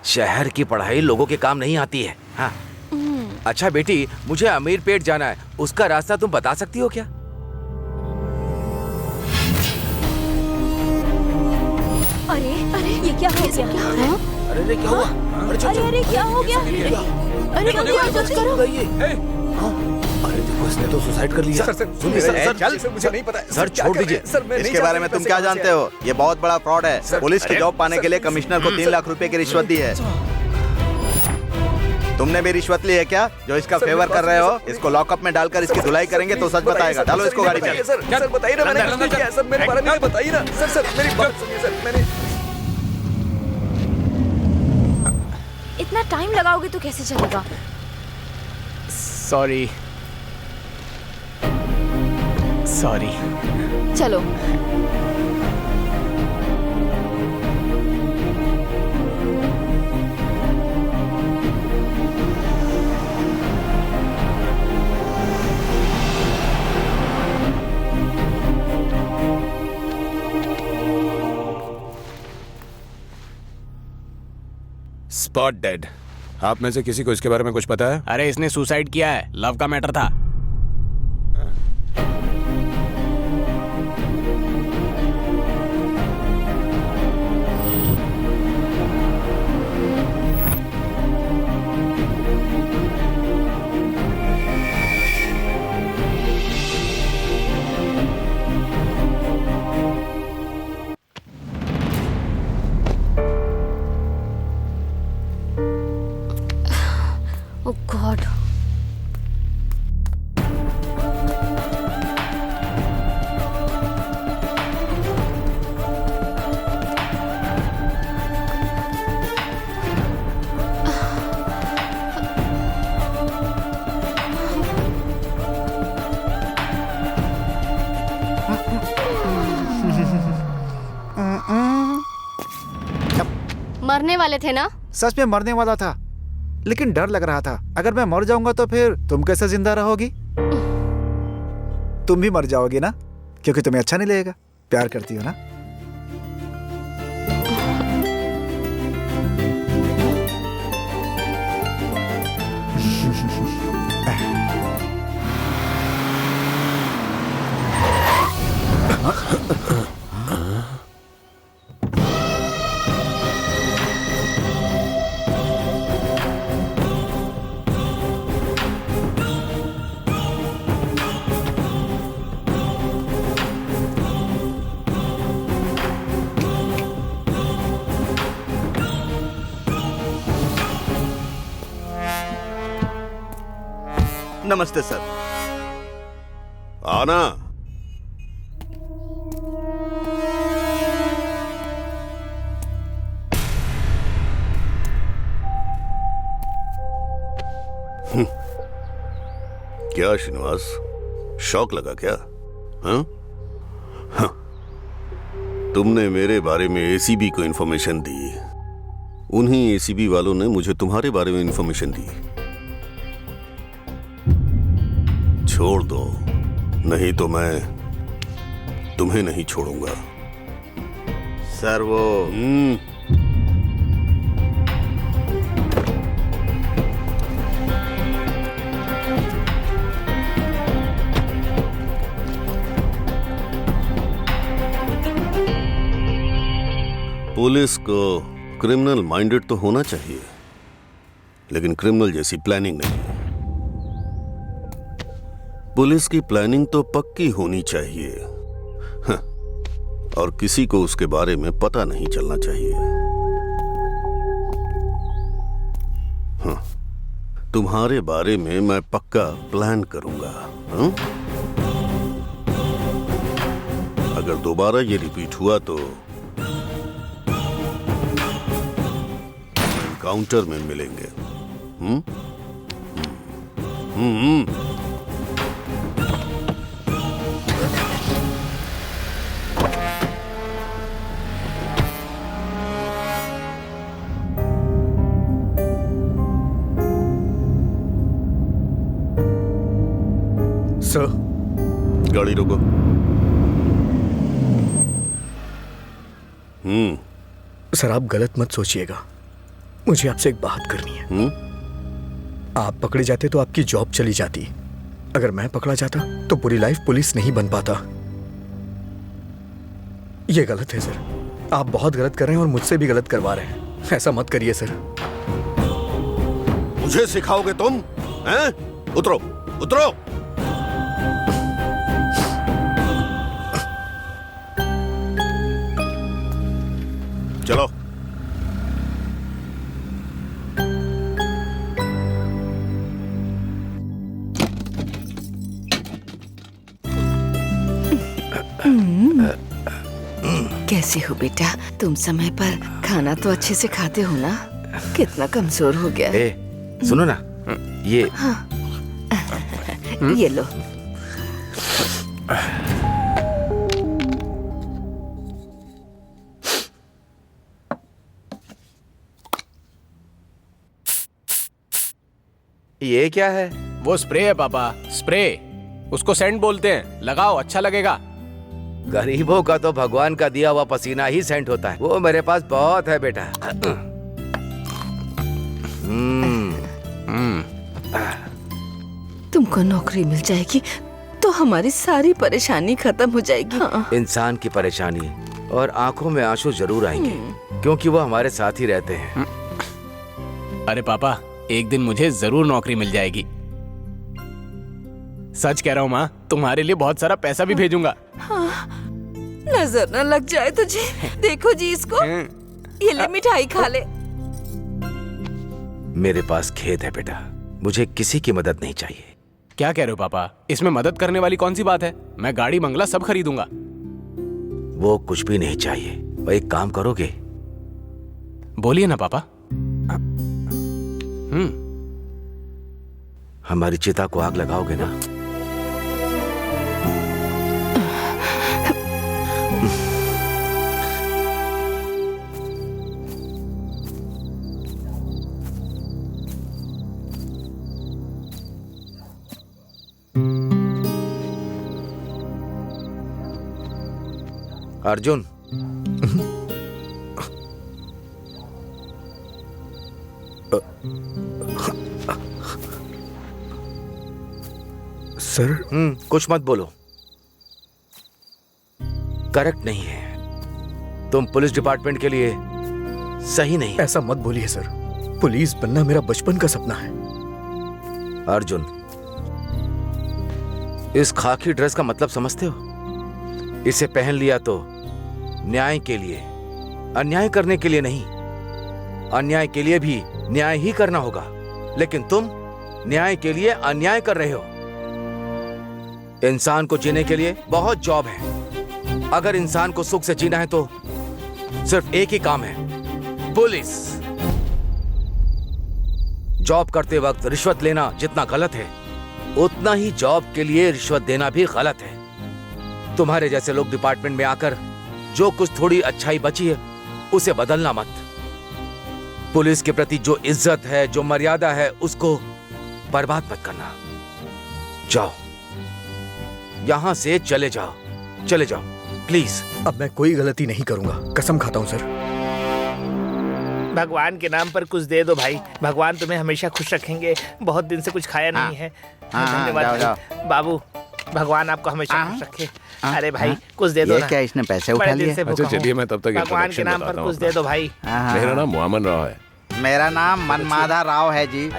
शहर की पढ़ाई लोगों के काम नहीं आती है। हाँ अच्छा बेटी, मुझे अमीर पेट जाना है, उसका रास्ता तुम बता सकती हो क्या? अरे अरे ये क्या हो गया? अरे क्या हुआ? अरे क्या हो गया? अरे जल्दी करो। अरे देखो, इसने तो सुसाइड कर लिया। सर मुझे नहीं पता। सर छोड़ दीजिए। इसके बारे में तुम क्या जानते हो? ये बहुत बड़ा फ्रॉड है। पुलिस की जॉब पाने के लिए कमिश्नर को 3 लाख रुपए की रिश्वत दी है। तुमने भी रिश्वत ली है क्या जो इसका फेवर कर रहे हो? इसको लॉकअप में डालकर इसकी धुलाई करेंगे तो सच बताएगा। डालो इसको गाड़ी में। सर बताइए ना, मैंने कुछ नहीं किया सर, मेरे बारे में बताइए ना सर। मेरी बात सुनिए सर, मैंने इतना टाइम लगाओगे तो कैसे चलेगा? सॉरी। चलो। Spot dead. आप में से किसी को इसके बारे में कुछ पता है? अरे इसने सुसाइड किया है, लव का मैटर था। Oh God. मरने वाले थे ना? सच में मरने वाला था, लेकिन डर लग रहा था अगर मैं मर जाऊंगा तो फिर तुम कैसे जिंदा रहोगी? तुम भी मर जाओगी ना, क्योंकि तुम्हें अच्छा नहीं लगेगा। प्यार करती हो ना? नमस्ते सर। आना। क्या श्रीनिवास, शौक लगा क्या? हाँ? हाँ। तुमने मेरे बारे में एसीबी को इन्फॉर्मेशन दी, उन्हीं एसीबी वालों ने मुझे तुम्हारे बारे में इन्फॉर्मेशन दी। छोड़ दो, नहीं तो मैं तुम्हें नहीं छोड़ूंगा। सर वो पुलिस को क्रिमिनल माइंडेड तो होना चाहिए, लेकिन क्रिमिनल जैसी प्लानिंग नहीं। पुलिस की प्लानिंग तो पक्की होनी चाहिए। हाँ, और किसी को उसके बारे में पता नहीं चलना चाहिए। हाँ, तुम्हारे बारे में मैं पक्का प्लान करूंगा। हाँ? अगर दोबारा ये रिपीट हुआ तो काउंटर में मिलेंगे। हम्म? सर, गाड़ी रोको। सर आप गलत मत सोचिएगा, मुझे आपसे एक बात करनी है। आप पकड़े जाते तो आपकी जॉब चली जाती, अगर मैं पकड़ा जाता तो पूरी लाइफ पुलिस नहीं बन पाता। ये गलत है सर, आप बहुत गलत कर रहे हैं और मुझसे भी गलत करवा रहे हैं। ऐसा मत करिए सर। मुझे सिखाओगे तुम? हैं? उतरो, उतरो। चलो। कैसे हो बेटा? तुम समय पर खाना तो अच्छे से खाते हो ना? कितना कमजोर हो गया है। सुनो ना, ये ये लो। ये क्या है? वो स्प्रे है पापा, स्प्रे। उसको सेंट बोलते हैं, लगाओ अच्छा लगेगा। गरीबों का तो भगवान का दिया हुआ पसीना ही सेंट होता है। वो मेरे पास बहुत है बेटा। तुमको नौकरी मिल जाएगी तो हमारी सारी परेशानी खत्म हो जाएगी। हाँ। इंसान की परेशानी और आंखों में आंसू जरूर आएंगे, क्योंकि वो हमारे साथ ही रहते हैं। अरे पापा, एक दिन मुझे जरूर नौकरी मिल जाएगी। सच कह रहा हूँ माँ, तुम्हारे लिए बहुत सारा पैसा भी भेजूंगा। हाँ, नजर न लग जाए तुझे। देखो जी इसको, ये ले मिठाई खा ले। मेरे पास खेत है बेटा, मुझे किसी की मदद नहीं चाहिए। क्या कह रहे हो पापा? इसमें मदद करने वाली कौन सी बात है? मैं गाड़ी बंगला सब खरीदूंगा। वो कुछ भी नहीं चाहिए। वो एक काम करोगे? बोलिए ना पापा। हमारी चिता को आग लगाओगे ना? अर्जुन, सर। कुछ मत बोलो। करेक्ट नहीं है। तुम पुलिस डिपार्टमेंट के लिए सही नहीं। ऐसा मत बोलिए सर, पुलिस बनना मेरा बचपन का सपना है। अर्जुन, इस खाकी ड्रेस का मतलब समझते हो? इसे पहन लिया तो न्याय के लिए, अन्याय करने के लिए नहीं। अन्याय के लिए भी न्याय ही करना होगा, लेकिन तुम न्याय के लिए अन्याय कर रहे हो। इंसान को जीने के लिए बहुत जॉब है। अगर इंसान को सुख से जीना है तो सिर्फ एक ही काम है, पुलिस। जॉब करते वक्त रिश्वत लेना जितना गलत है, उतना ही जॉब के लिए रिश्वत देना भी गलत है। तुम्हारे जैसे लोग डिपार्टमेंट में आकर जो कुछ थोड़ी अच्छाई बची है उसे बदलना मत। पुलिस के प्रति जो इज्जत है, जो मर्यादा है, उसको बर्बाद मत करना। जाओ, यहां से चले जाओ, चले जाओ प्लीज। अब मैं कोई गलती नहीं करूंगा, कसम खाता हूं सर। भगवान के नाम पर कुछ दे दो भाई, भगवान तुम्हें हमेशा खुश रखेंगे। बहुत दिन से कुछ खाया नहीं है। धन्यवाद बाबू, भगवान आपको हमेशा खुश रखे। अरे भाई कुछ दे दो ना। क्या इसने पैसे उठा लिए? अच्छा चलिए, मैं तब तक भगवान के नाम पर कुछ दे दो भाई। मेरा नाम मोहम्मद राव है। मेरा नाम मनमाधा राव है जी।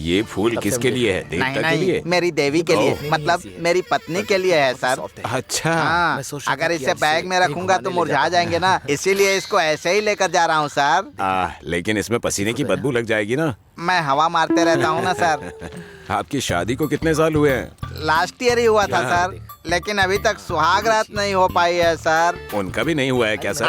ये फूल किसके लिए है? देवता के लिए? मेरी देवी के लिए, मतलब मेरी पत्नी के लिए है सर। अच्छा। अगर इसे बैग में रखूंगा तो मुरझा जाएंगे ना, इसीलिए इसको ऐसे ही लेकर जा रहा हूँ सर। लेकिन इसमें पसीने की बदबू लग जाएगी ना। मैं हवा मारते रहता हूँ ना सर। आपकी शादी को कितने साल हुए हैं? लास्ट ईयर ही हुआ था सर, लेकिन अभी तक सुहाग रात नहीं हो पाई है सर। उनका भी नहीं हुआ है क्या सर?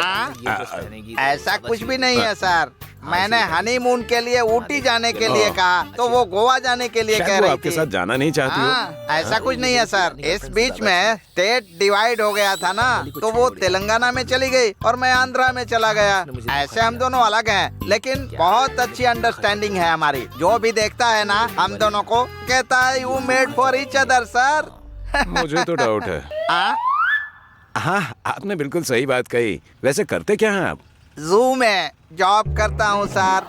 ऐसा कुछ भी नहीं है सर। मैंने हनीमून के लिए ऊटी जाने के लिए कहा तो वो गोवा जाने के लिए कह रही थी। आपके साथ जाना नहीं चाहती हो? ऐसा कुछ नहीं है सर। इस बीच में स्टेट डिवाइड हो गया था ना, तो वो तेलंगाना में चली गई और मैं आंध्रा में चला गया। ऐसे हम दोनों अलग हैं, लेकिन बहुत अच्छी अंडरस्टैंडिंग है हमारी। जो भी देखता है ना हम दोनों को कहता है you made for each other sir. मुझे तो डाउट है। हाँ, आपने बिल्कुल सही बात कही। वैसे करते क्या हैं आप? जू में जॉब करता हूँ सर।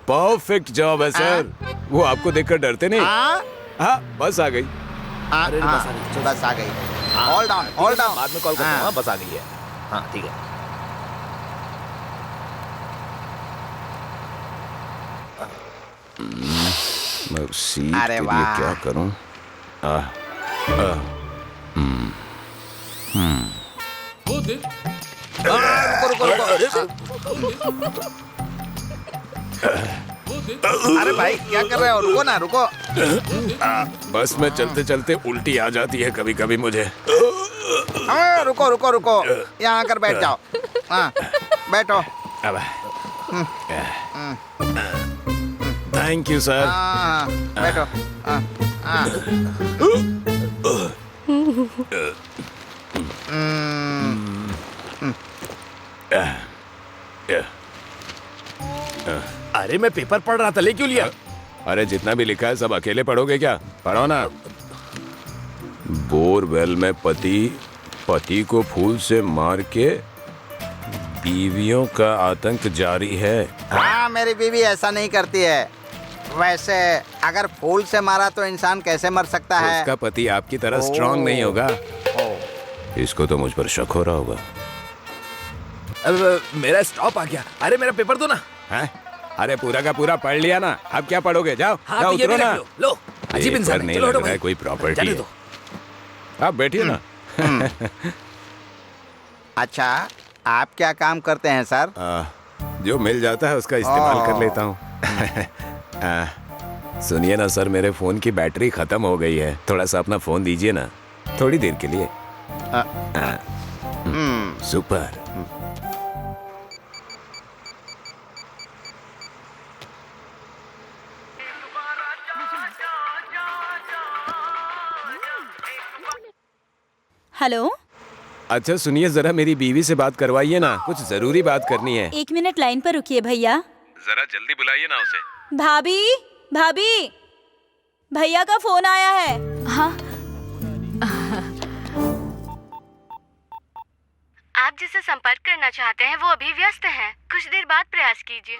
परफेक्ट जॉब है सर। वो आपको देखकर डरते नहीं? हाँ, बस आ गई। बस आ गई। Hold on, hold on. बाद में कॉल करता हूँ। बस आ गई है। हाँ ठीक है। मैं सीट के लिए क्या करूं? अरे भाई क्या कर रहे हो? रुको ना, रुको। बस मैं चलते चलते उल्टी आ जाती है कभी कभी मुझे। रुको रुको रुको, यहाँ आकर बैठ जाओ। हाँ बैठो। Thank you sir. हाँ बैठो। अरे मैं पेपर पढ़ रहा था, ले क्यों लिया? अरे जितना भी लिखा है सब अकेले पढ़ोगे क्या? पढ़ो ना। बोरवेल में पति को फूल से मार के बीवियों का आतंक जारी है। हाँ मेरी बीवी ऐसा नहीं करती है। वैसे अगर फूल से मारा तो इंसान कैसे मर सकता है? उसका पति आपकी तरह स्ट्रांग नहीं होगा। इसको तो मुझ पर शक हो रहा होगा। मेरा स्टॉप आ गया। अरे मेरा पेपर दो ना। है? अरे पूरा का पूरा पढ़ लिया ना, अब क्या पढ़ोगे? जाओ हाँ, जाओ तो ये उतरो भी ना। रख लो। अजीब इंसान है। नहीं चलो लग हटो रहा है भाई। कोई प्रॉपर्टी जाने है। दो। आप बैठिए ना। अच्छा आप क्या काम करते हैं सर? जो मिल जाता है उसका इस्तेमाल कर लेता हूँ। सुनिए ना सर, मेरे फोन की बैटरी खत्म हो गई है, थोड़ा सा अपना फोन दीजिए ना, थोड़ी देर के लिए। सुपर। हेलो। अच्छा सुनिए, जरा मेरी बीवी से बात करवाइए ना, कुछ जरूरी बात करनी है। 1 मिनट लाइन पर रुकिए भैया। जरा जल्दी बुलाइए ना उसे। भाभी भाभी, भैया का फोन आया है। हाँ आप जिससे संपर्क करना चाहते हैं वो अभी व्यस्त हैं। कुछ देर बाद प्रयास कीजिए।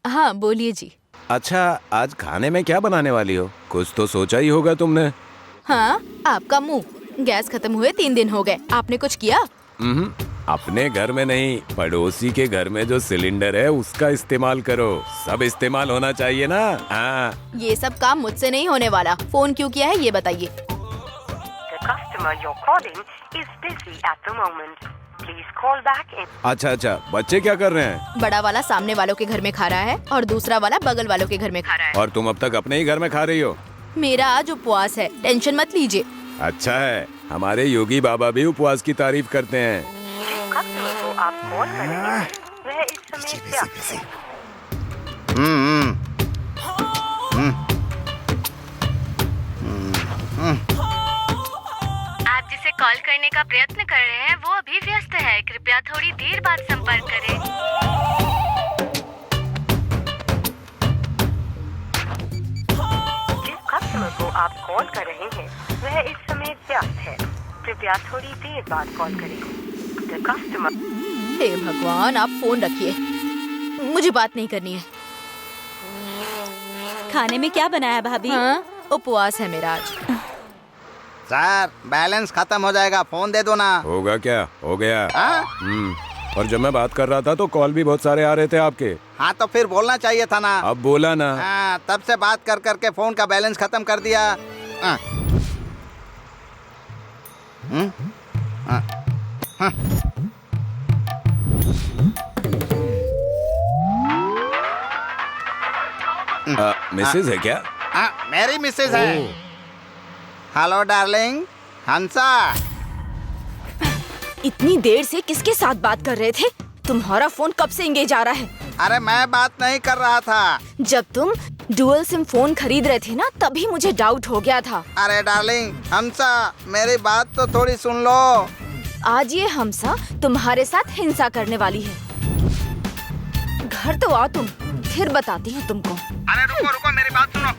हाँ बोलिए जी। अच्छा आज खाने में क्या बनाने वाली हो? कुछ तो सोचा ही होगा तुमने। हाँ आपका मुंह, गैस खत्म हुए 3 दिन हो गए, आपने कुछ किया? अपने घर में नहीं, पड़ोसी के घर में जो सिलेंडर है उसका इस्तेमाल करो, सब इस्तेमाल होना चाहिए ना। हाँ ये सब काम मुझसे नहीं होने वाला। फोन क्यों किया है ये बताइए। अच्छा, बच्चे क्या कर रहे हैं? बड़ा वाला सामने वालों के घर में खा रहा है और दूसरा वाला बगल वालों के घर में खा रहा है। और तुम अब तक अपने ही घर में खा रही हो? मेरा आज उपवास है, टेंशन मत लीजिए। अच्छा है, हमारे योगी बाबा भी उपवास की तारीफ करते हैं। आप जिसे कॉल करने का प्रयत्न कर रहे हैं वो अभी व्यस्त है। कृपया थोड़ी देर बाद संपर्क करें। जिस कस्टमर को आप कॉल कर रहे हैं वह इस समय व्यस्त है। कृपया थोड़ी देर बाद कॉल करें। The customer... हे भगवान, आप फोन रखिए, मुझे बात नहीं करनी है। खाने में क्या बनाया भाभी? हाँ? उपवास है मेरा आज। सर बैलेंस खत्म हो जाएगा, फोन दे दो ना। होगा क्या? हो गया। और जब मैं बात कर रहा था तो कॉल भी बहुत सारे आ रहे थे आपके। हाँ तो फिर बोलना चाहिए था ना। अब बोला ना। हाँ तब से बात कर करके फोन का बैलेंस खत्म कर दिया। मिसेज है क्या? मेरी मिसेज है। हेलो डार्लिंग, हंसा। इतनी देर से किसके साथ बात कर रहे थे? तुम्हारा फोन कब से एंगेज आ रहा है? अरे मैं बात नहीं कर रहा था। जब तुम डुअल सिम फोन खरीद रहे थे ना, तभी मुझे डाउट हो गया था। अरे डार्लिंग हंसा, मेरी बात तो थोड़ी सुन लो। आज ये हमसा तुम्हारे साथ हिंसा करने वाली है। घर तो आओ तुम, फिर बताती हूँ तुमको। अरे रुको रुको, मेरी बात सुनो।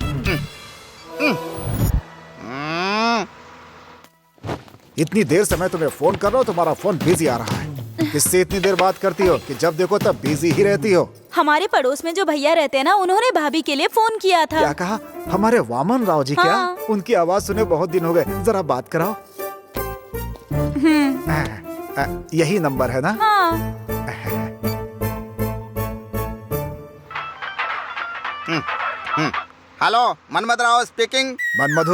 इतनी देर से मैं तुम्हें फोन कर रहा हूँ, तुम्हारा फोन बिजी आ रहा है। किससे इतनी देर बात करती हो कि जब देखो तब बिजी ही रहती हो? हमारे पड़ोस में जो भैया रहते हैं ना, उन्होंने भाभी के लिए फोन किया था। क्या कहा? हमारे वामन राव जी? हाँ। क्या? उनकी आवाज सुने बहुत दिन हो गए, जरा बात कराओ। यही नंबर है ना? हाँ। Hello, Manmath Rao speaking. मनमथ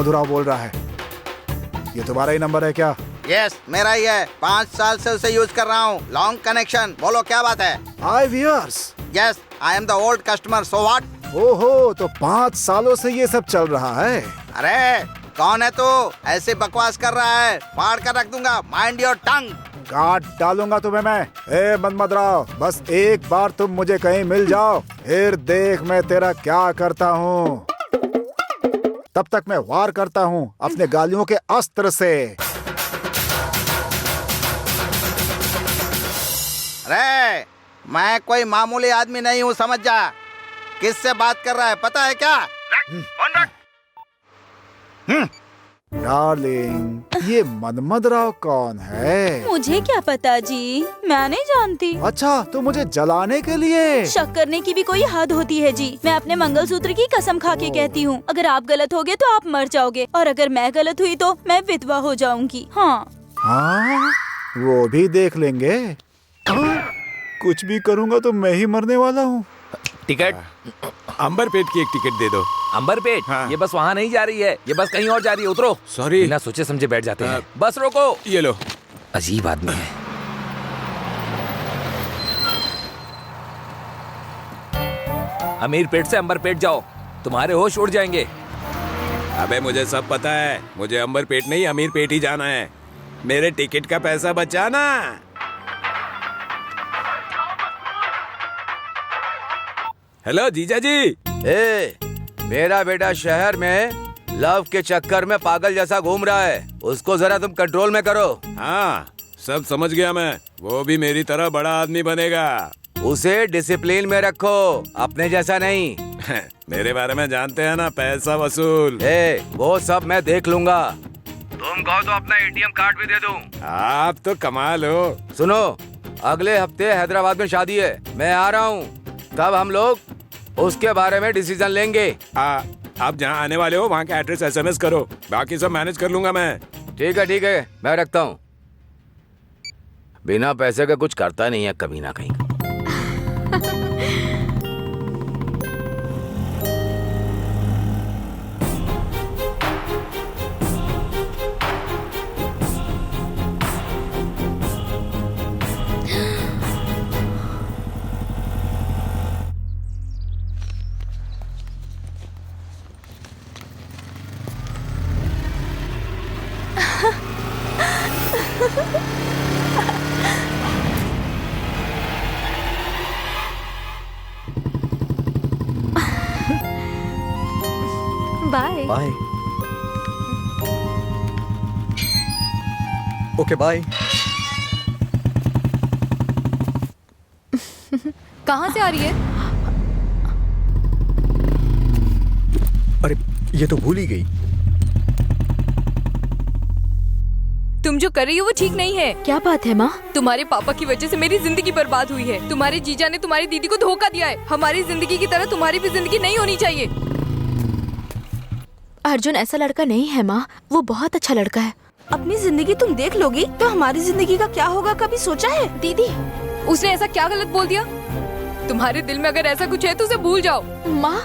राव बोल रहा है। ये तुम्हारा ही नंबर है क्या? यस मेरा ही है, 5 साल से उसे यूज कर रहा हूँ। Long connection. बोलो क्या बात है? हाय viewers. Yes I am the old customer, so what? ओहो, तो 5 सालों से ये सब चल रहा है। अरे कौन है तू? ऐसे बकवास कर रहा है, फाड़ कर रख दूंगा। Mind your tongue. काट डालूंगा तुम्हें मैं। ए मनमत राव, बस एक बार तुम मुझे कहीं मिल जाओ, फिर देख मैं तेरा क्या करता हूँ। तब तक मैं वार करता हूँ अपने गालियों के अस्त्र से। अरे मैं कोई मामूली आदमी नहीं हूँ, समझ जा। किससे बात कर रहा है पता है क्या? फोन रख। डार्लिंग, ये मनमत राव कौन है? मुझे क्या पता जी, मैं नहीं जानती। अच्छा, तो मुझे जलाने के लिए? शक करने की भी कोई हद होती है जी। मैं अपने मंगलसूत्र की कसम खा के कहती हूँ, अगर आप गलत होगे तो आप मर जाओगे, और अगर मैं गलत हुई तो मैं विधवा हो जाऊंगी। हाँ हाँ, वो भी देख लेंगे। कुछ भी करूँगा तो मैं ही मरने वाला हूँ। टिकट, अंबरपेट की एक टिकट दे दो। अंबरपेट? हाँ। ये बस वहाँ नहीं जा रही है, ये बस कहीं और जा रही है। उतरो। सॉरी। बिना सोचे समझे बैठ जाते हैं। बस रोको। ये लो। अजीब आदमी है। अमीरपेट से अंबरपेट जाओ, तुम्हारे होश उड़ जाएंगे। अबे मुझे सब पता है, मुझे अंबरपेट नहीं अमीरपेट ही जाना है। मेरे टिकट का पैसा बचाना। हेलो जीजा जी। ए, मेरा बेटा शहर में लव के चक्कर में पागल जैसा घूम रहा है, उसको जरा तुम कंट्रोल में करो। हाँ, सब समझ गया मैं। वो भी मेरी तरह बड़ा आदमी बनेगा। उसे डिसिप्लिन में रखो, अपने जैसा नहीं। मेरे बारे में जानते हैं ना, पैसा वसूल। वो सब मैं देख लूंगा। तुम कहो तो अपना एटीएम कार्ड भी दे दूं। आप तो कमाल हो। सुनो, अगले हफ्ते हैदराबाद में शादी है, मैं आ रहा हूँ। तब हम लोग उसके बारे में डिसीजन लेंगे। आप जहाँ आने वाले हो वहाँ का एड्रेस SMS करो, बाकी सब मैनेज कर लूंगा मैं। ठीक है, मैं रखता हूँ। बिना पैसे का कुछ करता नहीं है कभी ना कहीं। Bye bye. Okay bye. कहाँ से आ रही है? अरे ये तो भूल ही गई। तुम जो कर रही हो वो ठीक नहीं है। क्या बात है माँ? तुम्हारे पापा की वजह से मेरी जिंदगी बर्बाद हुई है। तुम्हारे जीजा ने तुम्हारी दीदी को धोखा दिया है। हमारी जिंदगी की तरह तुम्हारी भी जिंदगी नहीं होनी चाहिए। अर्जुन ऐसा लड़का नहीं है माँ, वो बहुत अच्छा लड़का है। अपनी जिंदगी तुम देख लोगी तो हमारी जिंदगी का क्या होगा, कभी सोचा है? दीदी, उसने ऐसा क्या गलत बोल दिया? तुम्हारे दिल में अगर ऐसा कुछ है तो उसे भूल जाओ। माँ,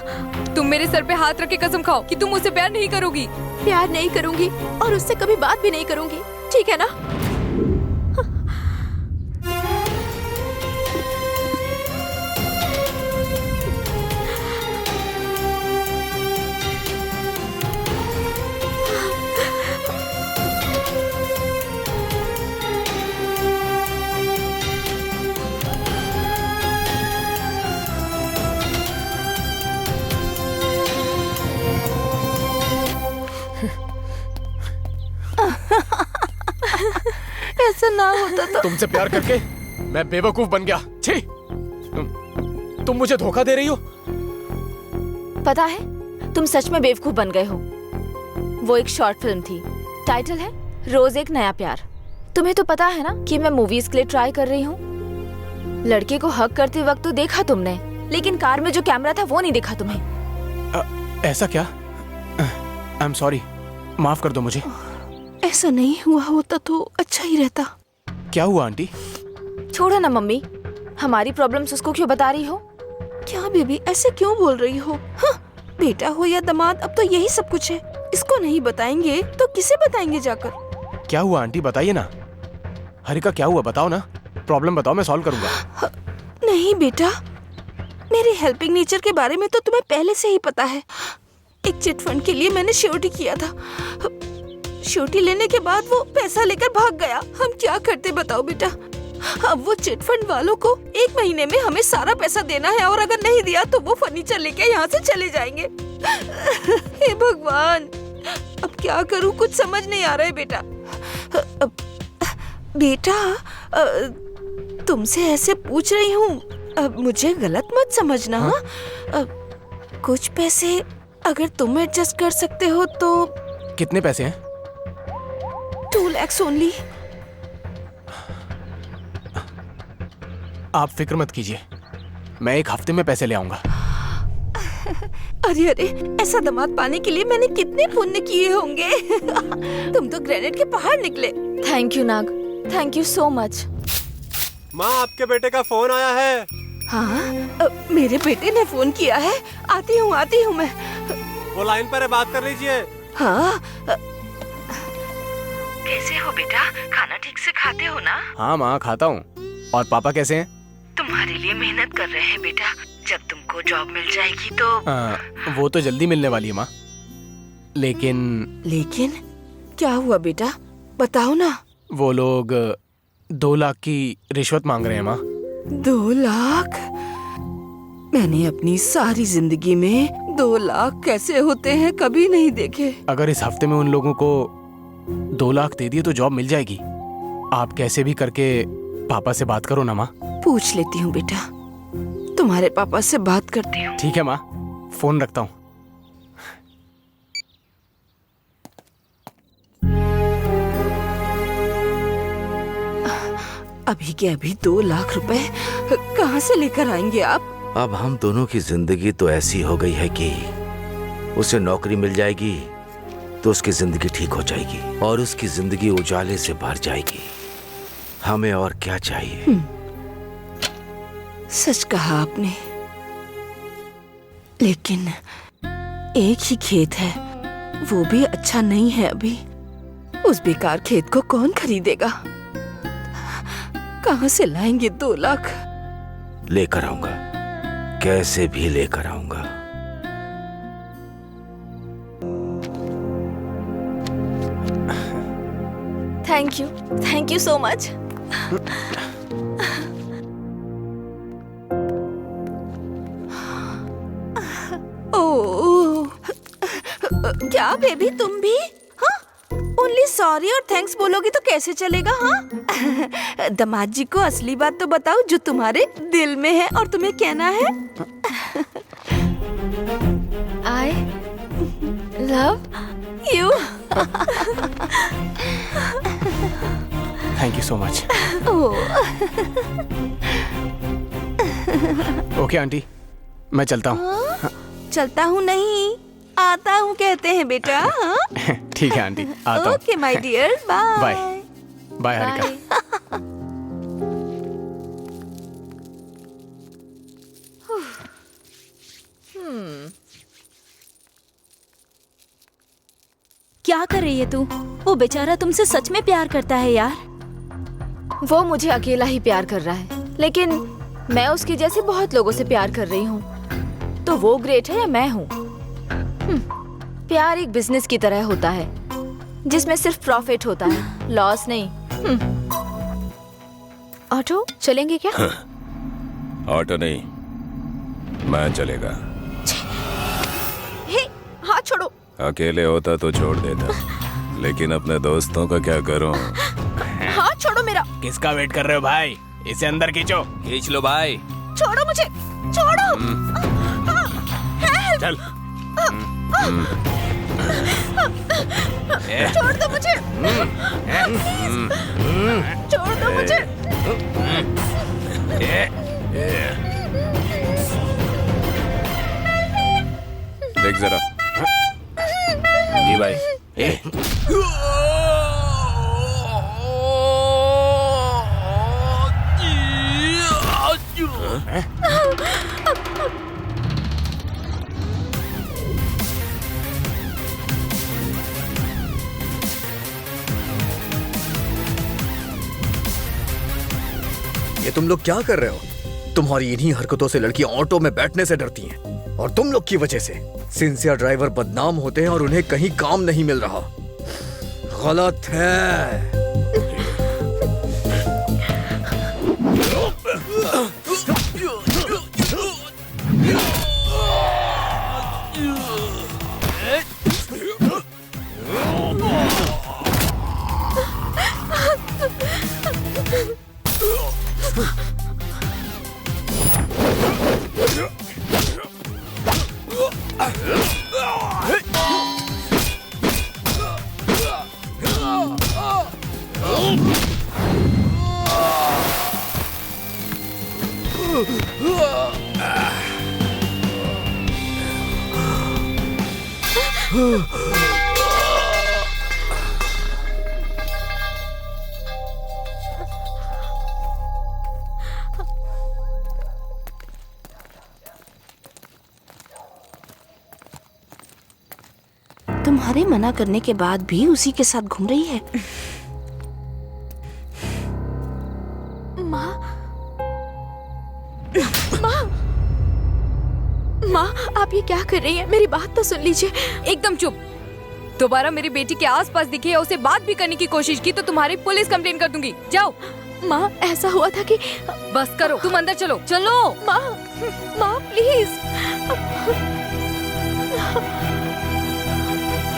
तुम मेरे सर पे हाथ रख के कसम खाओ कि तुम उससे प्यार नहीं करोगी। प्यार नहीं करूंगी और उससे कभी बात भी नहीं करूंगी, ठीक है ना? ऐसा ना होता तो। तुमसे प्यार करके मैं बेवकूफ बन गया। छी, तुम मुझे धोखा दे रही हो। पता है, तुम सच में बेवकूफ बन गए हो। वो एक शॉर्ट फिल्म थी, टाइटल है रोज एक नया प्यार। तुम्हें तो पता है ना कि मैं मूवीज के लिए ट्राई कर रही हूँ। लड़के को हक करते वक्त तो देखा तुमने, लेकिन कार में जो कैमरा था वो नहीं देखा तुम्हें। ऐसा क्या? आई एम सॉरी, माफ कर दो मुझे। ऐसा नहीं हुआ होता तो अच्छा ही रहता। क्या हुआ आंटी? छोड़ो ना मम्मी, हमारी प्रॉब्लम्स उसको क्यों बता रही हो? क्या बेबी, ऐसे क्यों बोल रही हो? हाँ, बेटा हो या दामाद, अब तो यही सब कुछ है। इसको नहीं बताएंगे तो किसे बताएंगे जाकर? क्या हुआ आंटी, बताइए ना। हरिका क्या हुआ, बताओ ना। प्रॉब्लम बताओ, मैं सॉल्व करूंगा। नहीं बेटा, मेरे हेल्पिंग नेचर के बारे में तो तुम्हें पहले से ही पता है। एक चिट फंड के लिए मैंने श्योरिटी किया था। श्योरिटी लेने के बाद वो पैसा लेकर भाग गया। हम क्या करते बताओ बेटा? अब वो चिट फंड वालों को 1 महीने में हमें सारा पैसा देना है, और अगर नहीं दिया तो वो फर्नीचर लेके यहाँ से चले जाएंगे। हे भगवान, अब क्या करूँ, कुछ समझ नहीं आ रहा है बेटा। बेटा, तुमसे ऐसे पूछ रही हूँ, मुझे गलत मत समझना। हाँ? कुछ पैसे अगर तुम एडजस्ट कर सकते हो तो। कितने पैसे हैं? 2 lakhs ओनली। आप फिक्र मत कीजिए, मैं 1 हफ्ते में पैसे ले आऊंगा। अरे अरे, ऐसा दामाद पाने के लिए मैंने कितने पुण्य किए होंगे। तुम तो ग्रेनेड के पहाड़ निकले। Thank you Nag, thank you so much. माँ, आपके बेटे का फोन आया है। हाँ, मेरे बेटे ने फोन किया है। आती हूँ मैं। वो लाइन पर है, बात कर लीजिए। हाँ, कैसे हो बेटा? खाना ठीक से खाते हो ना? हाँ माँ, खाता हूँ। और पापा कैसे हैं? तुम्हारे लिए मेहनत कर रहे हैं बेटा। जब तुमको जॉब मिल जाएगी तो। वो तो जल्दी मिलने वाली है माँ। लेकिन क्या हुआ बेटा, बताओ ना। वो लोग 2 लाख की रिश्वत मांग रहे हैं माँ। 2 लाख? मैंने अपनी सारी जिंदगी में 2 लाख कैसे होते हैं कभी नहीं देखे। अगर इस हफ्ते में उन लोगों को 2 लाख दे दिए तो जॉब मिल जाएगी। आप कैसे भी करके पापा से बात करो ना माँ। पूछ लेती हूँ बेटा, तुम्हारे पापा से बात करती हूँ। ठीक है माँ, फोन रखता हूँ। अभी के अभी 2 लाख रुपए कहाँ से लेकर आएंगे आप? अब हम दोनों की जिंदगी तो ऐसी हो गई है कि उसे नौकरी मिल जाएगी तो उसकी जिंदगी ठीक हो जाएगी, और उसकी जिंदगी उजाले से भर जाएगी। हमें और क्या चाहिए? सच कहा आपने। लेकिन एक ही खेत है, वो भी अच्छा नहीं है अभी। उस बेकार खेत को कौन खरीदेगा? कहाँ से लाएंगे 2 लाख? लेकर आऊंगा, कैसे भी लेकर आऊंगा। Thank you so much. Oh, क्या बेबी तुम भी? हाँ, ओनली सॉरी और थैंक्स बोलोगी तो कैसे चलेगा? हाँ, दामाद जी को असली बात तो बताओ जो तुम्हारे दिल में है और तुम्हें कहना है। I love you। Thank you so much. Okay aunty, मैं चलता हूँ। चलता हूँ नहीं, आता हूँ कहते हैं बेटा। हाँ? ठीक है आंटी, आता हूँ। Okay my dear, bye. Bye bye Harika. क्या कर रही है तू? वो बेचारा तुमसे सच में प्यार करता है यार। वो मुझे अकेला ही प्यार कर रहा है, लेकिन मैं उसकी जैसे बहुत लोगों से प्यार कर रही हूँ। तो वो ग्रेट है या मैं हूँ? प्यार एक बिजनेस की तरह होता है, जिसमें सिर्फ प्रॉफिट होता है, लॉस नहीं। ऑटो चलेंगे क्या? ऑटो नहीं, मैं चलेगा। हे, हाथ छोड़ो। अकेले होता तो छोड़ देता, लेकिन अपने दोस्तों का क्या करूं? हाथ छोड़ो मेरा। किसका वेट कर रहे हो भाई? इसे अंदर खींचो। खींच लो भाई। छोड़ो मुझे, छोड़ो। चल। छोड़ दो मुझे। छोड़ दो मुझे। देख जरा। जी भाई। ये तुम लोग क्या कर रहे हो? तुम्हारी इन्हीं हरकतों से लड़कियां ऑटो में बैठने से डरती हैं, और तुम लोग की वजह से सिंसियर ड्राइवर बदनाम होते हैं और उन्हें कहीं काम नहीं मिल रहा। गलत है। तुम्हारे मना करने के बाद भी उसी के साथ घूम रही है। माँ, माँ, माँ, आप ये क्या कर रही हैं? मेरी बात तो सुन लीजिए। एकदम चुप। दोबारा मेरी बेटी के आसपास दिखे या उसे बात भी करने की कोशिश की तो तुम्हारी पुलिस कंप्लेन कर दूंगी। जाओ। माँ, ऐसा हुआ था कि बस करो, तुम अंदर चलो। चलो। माँ, माँ please.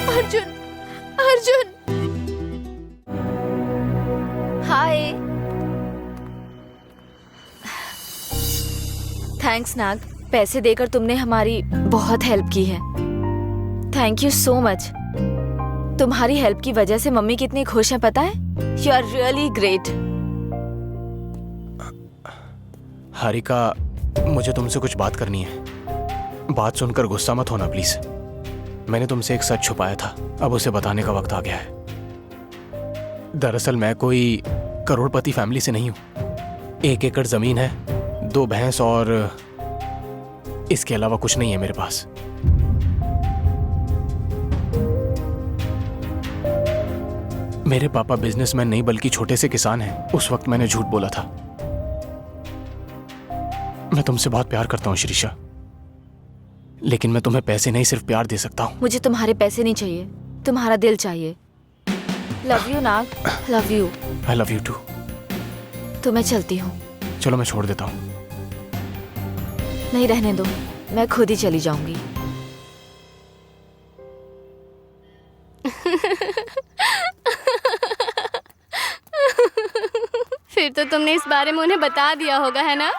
Arjun, Arjun. Hi. Thanks Nag, पैसे देकर तुमने हमारी बहुत हेल्प की है। Thank you so much. तुम्हारी हेल्प की वजह से मम्मी कितनी खुश हैं पता है? You are really great. Harika, मुझे तुमसे कुछ बात करनी है। बात सुनकर गुस्सा मत होना प्लीज। मैंने तुमसे एक सच छुपाया था, अब उसे बताने का वक्त आ गया है। दरअसल मैं कोई करोड़पति फैमिली से नहीं हूं। 1 एकड़ जमीन है, 2 भैंस और इसके अलावा कुछ नहीं है मेरे पास। मेरे पापा बिजनेसमैन नहीं बल्कि छोटे से किसान हैं। उस वक्त मैंने झूठ बोला था। मैं तुमसे बहुत प्यार करता हूं शिरीषा, लेकिन मैं तुम्हें पैसे नहीं सिर्फ प्यार दे सकता हूं। मुझे तुम्हारे पैसे नहीं चाहिए, तुम्हारा दिल चाहिए। Love you Nag, love you. I love you too. तो मैं चलती हूँ। चलो मैं छोड़ देता हूँ। नहीं, रहने दो, मैं खुद ही चली जाऊंगी। फिर तो तुमने इस बारे में उन्हें बता दिया होगा, है ना?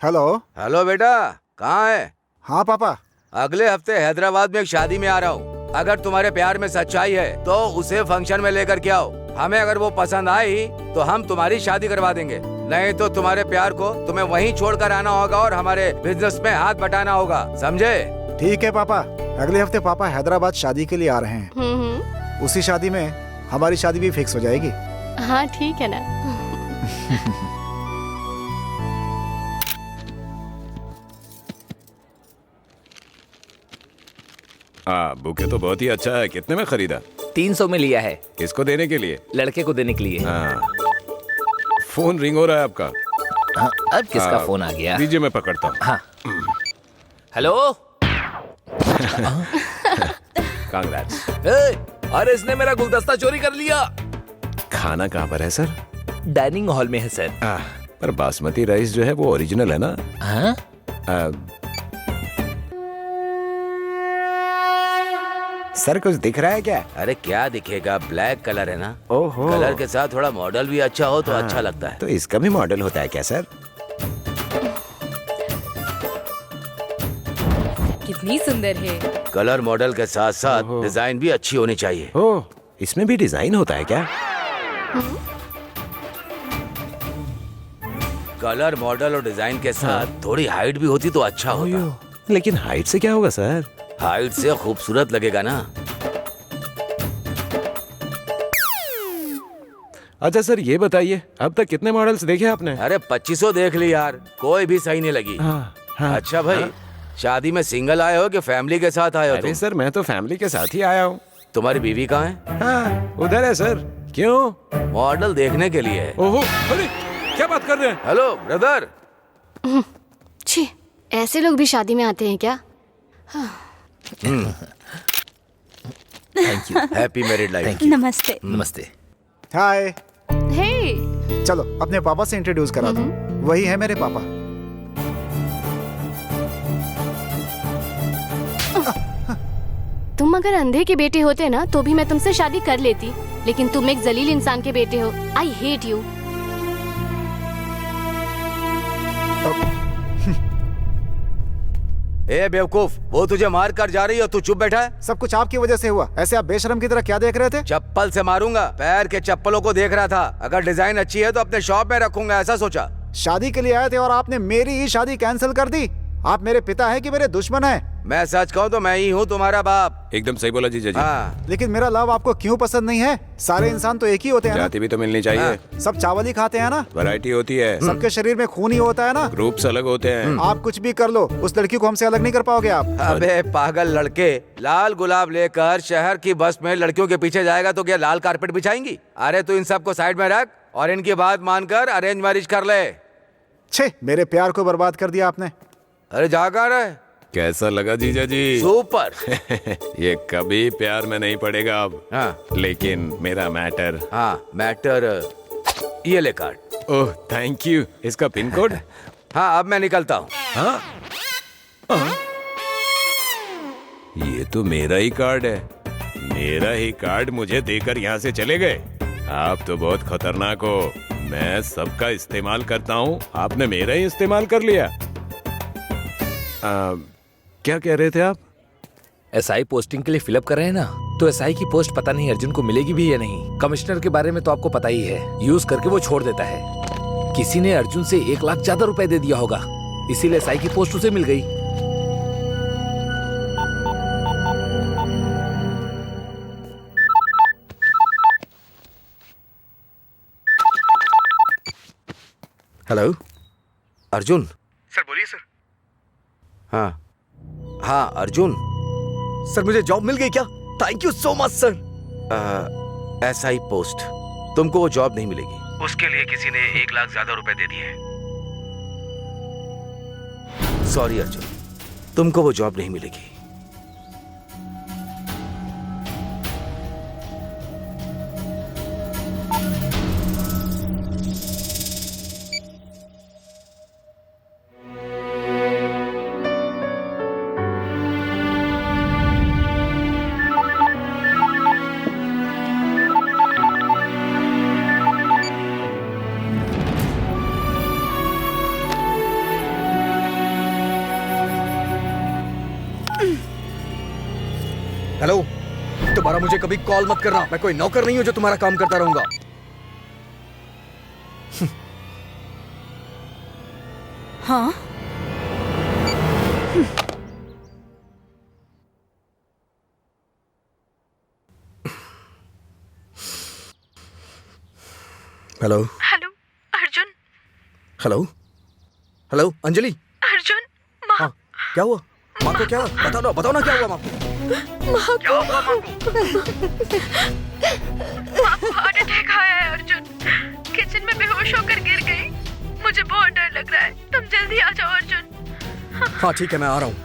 हेलो। हेलो बेटा, कहाँ है? हाँ पापा। अगले हफ्ते हैदराबाद में एक शादी में आ रहा हूँ। अगर तुम्हारे प्यार में सच्चाई है तो उसे फंक्शन में लेकर के आओ। हमें अगर वो पसंद आई तो हम तुम्हारी शादी करवा देंगे, नहीं तो तुम्हारे प्यार को तुम्हें वहीं छोड़कर आना होगा और हमारे बिजनेस में हाथ बटाना होगा, समझे? ठीक है पापा। अगले हफ्ते पापा हैदराबाद शादी के लिए आ रहे हैं। उसी शादी में हमारी शादी भी फिक्स हो जाएगी। हाँ ठीक है ना। बुके तो बहुत ही अच्छा है। कितने में खरीदा? 300 में लिया है। किसको देने के लिए? लड़के को देने के लिए। हाँ। फोन रिंग हो रहा है आपका। हाँ, अब किसका फोन आ गया? दीजिए, मैं पकड़ता हूँ। हाँ। हेलो। कांग्रेट्स। अरे इसने मेरा गुलदस्ता चोरी कर लिया। खाना कहाँ पर है सर? डाइनिंग हॉल में है सर। पर बासमती राइस जो है वो ओरिजिनल है ना? हाँ? सर कुछ दिख रहा है क्या? अरे क्या दिखेगा, ब्लैक कलर है ना। ओहो। कलर के साथ थोड़ा मॉडल भी अच्छा हो तो अच्छा लगता है। तो इसका भी मॉडल होता है क्या सर? कितनी सुंदर है। कलर मॉडल के साथ साथ डिजाइन भी अच्छी होनी चाहिए। ओह, इसमें भी डिजाइन होता है क्या? कलर मॉडल और डिजाइन के साथ थोड़ी हाइट भी होती तो अच्छा होता। लेकिन हाइट से क्या होगा सर? हाइट से खूबसूरत लगेगा ना। अच्छा सर, ये बताइए अब तक कितने मॉडल्स देखे आपने? अरे 2500 देख ली यार, कोई भी सही नहीं लगी। अच्छा भाई, शादी में सिंगल आए हो कि फैमिली के साथ आए हो? अरे सर, मैं तो फैमिली के साथ ही आया हूँ। तुम्हारी बीवी कहाँ है? हाँ, उधर है सर। क्यों? मॉडल देखने के लिए। ओहो, अरे क्या बात कर रहे हैं? Hello brother. छी, ऐसे लोग भी शादी में आते हैं क्या? Thank you. Happy married life. नमस्ते। नमस्ते। हाय। हे चलो अपने पापा से इंट्रोड्यूस करा दो। वही है मेरे पापा। तुम अगर अंधे के बेटे होते ना तो भी मैं तुमसे शादी कर लेती, लेकिन तुम एक जलील इंसान के बेटे हो। I hate you. ए बेवकूफ, वो तुझे मार कर जा रही है, तू चुप बैठा है। सब कुछ आपकी वजह से हुआ। ऐसे आप बेशरम की तरह क्या देख रहे थे? चप्पल से मारूंगा। पैर के चप्पलों को देख रहा था। अगर डिजाइन अच्छी है तो अपने शॉप में रखूंगा, ऐसा सोचा। शादी के लिए आए थे और आपने मेरी ही शादी कैंसिल कर दी। आप मेरे पिता है कि मेरे दुश्मन है? मैं सच कहूँ तो मैं ही हूँ तुम्हारा बाप। एकदम सही बोला जीजा जी। हाँ। लेकिन मेरा लव आपको क्यों पसंद नहीं है? सारे इंसान तो एक ही होते हैं ना? जाति भी तो मिलनी चाहिए। हाँ। सब चावल ही खाते हैं ना? वैरायटी होती है। सबके शरीर में खून ही होता है ना? ग्रुप्स अलग होते हैं। आप कुछ भी कर लो, उस लड़की को हमसे अलग नहीं कर पाओगे आप। अबे पागल लड़के, लाल गुलाब लेकर शहर की बस में लड़कियों के पीछे जाएगा तो क्या लाल कारपेट बिछाएंगी? अरे तू इन सबको साइड में रख और इनकी बात मानकर अरेंज मैरिज कर ले। छे, मेरे प्यार को बर्बाद कर दिया आपने। अरे जा कहाँ रहे? कैसा लगा जीजा जी? सुपर। ये कभी प्यार में नहीं पड़ेगा अब। हाँ। लेकिन मेरा मैटर। हाँ मैटर, ये ले कार्ड। Oh thank you. इसका पिन कोड? हाँ अब मैं निकलता हूँ। हाँ? ये तो मेरा ही कार्ड है। मेरा ही कार्ड मुझे देकर यहाँ से चले गए। आप तो बहुत खतरनाक हो। मैं सबका इस्तेमाल करता हूँ, आपने मेरा ही इस्तेमाल कर लिया। क्या कह रहे थे आप? एसआई पोस्टिंग के लिए फिलअप कर रहे हैं ना, तो एसआई की पोस्ट पता नहीं अर्जुन को मिलेगी भी या नहीं। कमिश्नर के बारे में तो आपको पता ही है, यूज करके वो छोड़ देता है। किसी ने अर्जुन से 1 लाख ज्यादा रुपए दे दिया होगा, इसीलिए एसआई की पोस्ट उसे मिल गई। हेलो अर्जुन। सर बोलिए सर। हाँ हाँ अर्जुन। सर मुझे जॉब मिल गई क्या? Thank you so much sir. SI post, तुमको वो जॉब नहीं मिलेगी। उसके लिए किसी ने 1 लाख ज्यादा रुपए दे दिए। सॉरी अर्जुन, तुमको वो जॉब नहीं मिलेगी। हेलो, दोबारा मुझे कभी कॉल मत करना। मैं कोई नौकर नहीं हूं जो तुम्हारा काम करता रहूंगा। हाँ? Hello. Hello Arjun. Hello hello Anjali. Arjun, माँ। हाँ, क्या हुआ? माँ को क्या? बताओ ना क्या हुआ माँ को? माँ को हार्ट अटैक आया है अर्जुन। किचन में बेहोश होकर गिर गई। मुझे बहुत डर लग रहा है, तुम जल्दी आ जाओ अर्जुन। हाँ ठीक है, मैं आ रहा हूँ।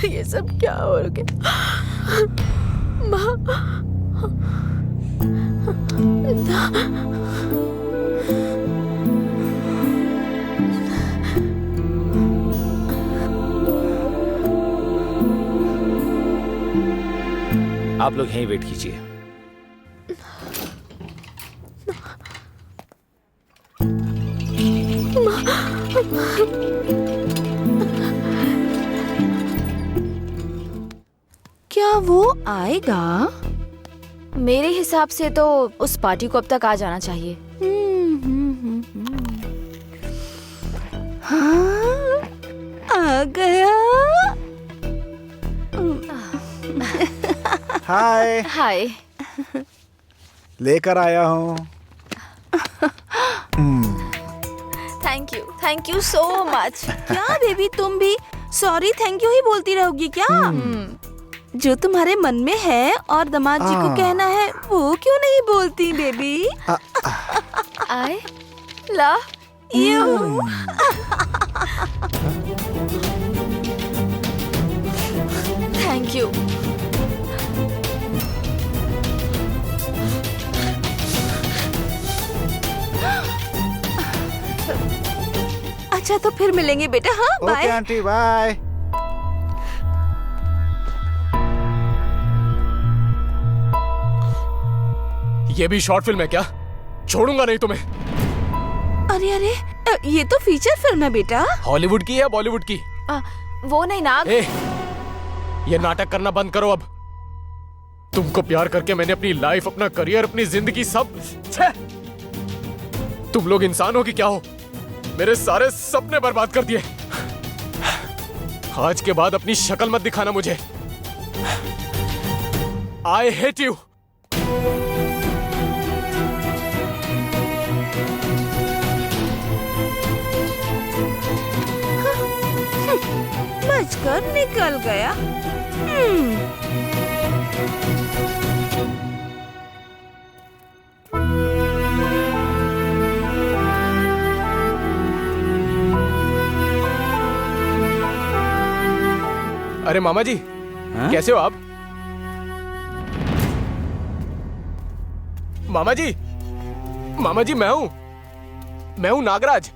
ये सब क्या हो गया? माँ। आप लोग यहीं वेट कीजिए। क्या वो आएगा? मेरे हिसाब से तो उस पार्टी को अब तक आ जाना चाहिए। हाँ, आ गया। हाय। हाय। लेकर आया हूँ। Thank you so much. क्या बेबी तुम भी सॉरी थैंक यू ही बोलती रहोगी क्या? जो तुम्हारे मन में है और दामाद जी को कहना है वो क्यों नहीं बोलती baby? I love you. Thank you. अच्छा तो फिर मिलेंगे बेटा। हाँ बाय। Okay aunty bye. ये भी शॉर्ट फिल्म है क्या? छोड़ूंगा नहीं तुम्हें। अरे अरे ये तो फीचर फिल्म है बेटा। हॉलीवुड की या बॉलीवुड की? वो नहीं ना। ये नाटक करना बंद करो अब। तुमको प्यार करके मैंने अपनी लाइफ, अपना करियर, अपनी जिंदगी सब तुम लोग इंसान हो कि क्या हो? मेरे सारे सपने बर्बाद कर दिए। आज के बाद अपनी शक्ल मत दिखाना मुझे। I hate you. बचकर निकल गया। अरे मामा जी कैसे हो आप? मामा जी मैं हूँ नागराज।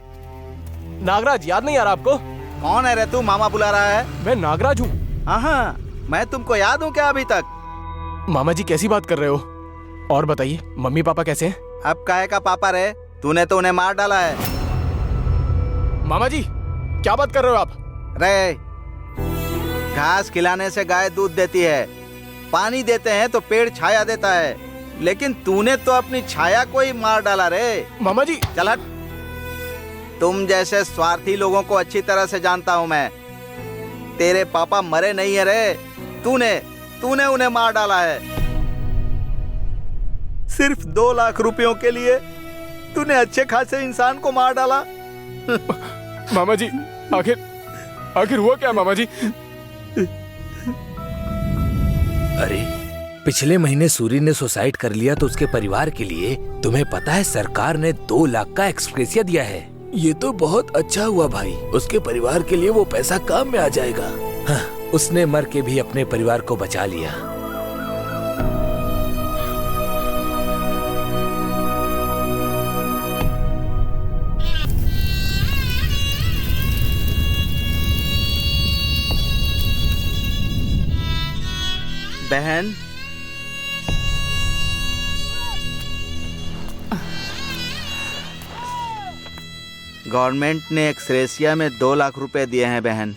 नागराज याद नहीं आ रहा आपको? कौन है रे तू? मामा बुला रहा है। मैं नागराज हूँ। हाँ मैं तुमको याद हूँ क्या अभी तक? मामा जी कैसी बात कर रहे हो? और बताइए मम्मी पापा कैसे हैं? अब काहे का पापा रे? तूने तो उन्हें मार डाला है। मामा जी क्या बात कर रहे हो आप? रे घास खिलाने से गाय दूध देती है, पानी देते हैं तो पेड़ छाया देता है, लेकिन तूने तो अपनी छाया को ही मार डाला रे। मामा जी चल हट। तुम जैसे स्वार्थी लोगों को अच्छी तरह से जानता हूँ मैं। तेरे पापा मरे नहीं है रे, तूने उन्हें मार डाला है। सिर्फ 2 लाख रुपयों के लिए तूने अच्छे खासे इंसान को मार डाला। मामा जी आखिर हुआ क्या मामा जी? अरे पिछले महीने सूरी ने सुसाइड कर लिया तो उसके परिवार के लिए तुम्हें पता है सरकार ने 2 लाख का एक्सप्रेसिया दिया है। ये तो बहुत अच्छा हुआ भाई, उसके परिवार के लिए वो पैसा काम में आ जाएगा। हाँ, उसने मर के भी अपने परिवार को बचा लिया। बहन गवर्नमेंट ने एक्सरेसिया में 2 लाख रुपए दिए हैं बहन।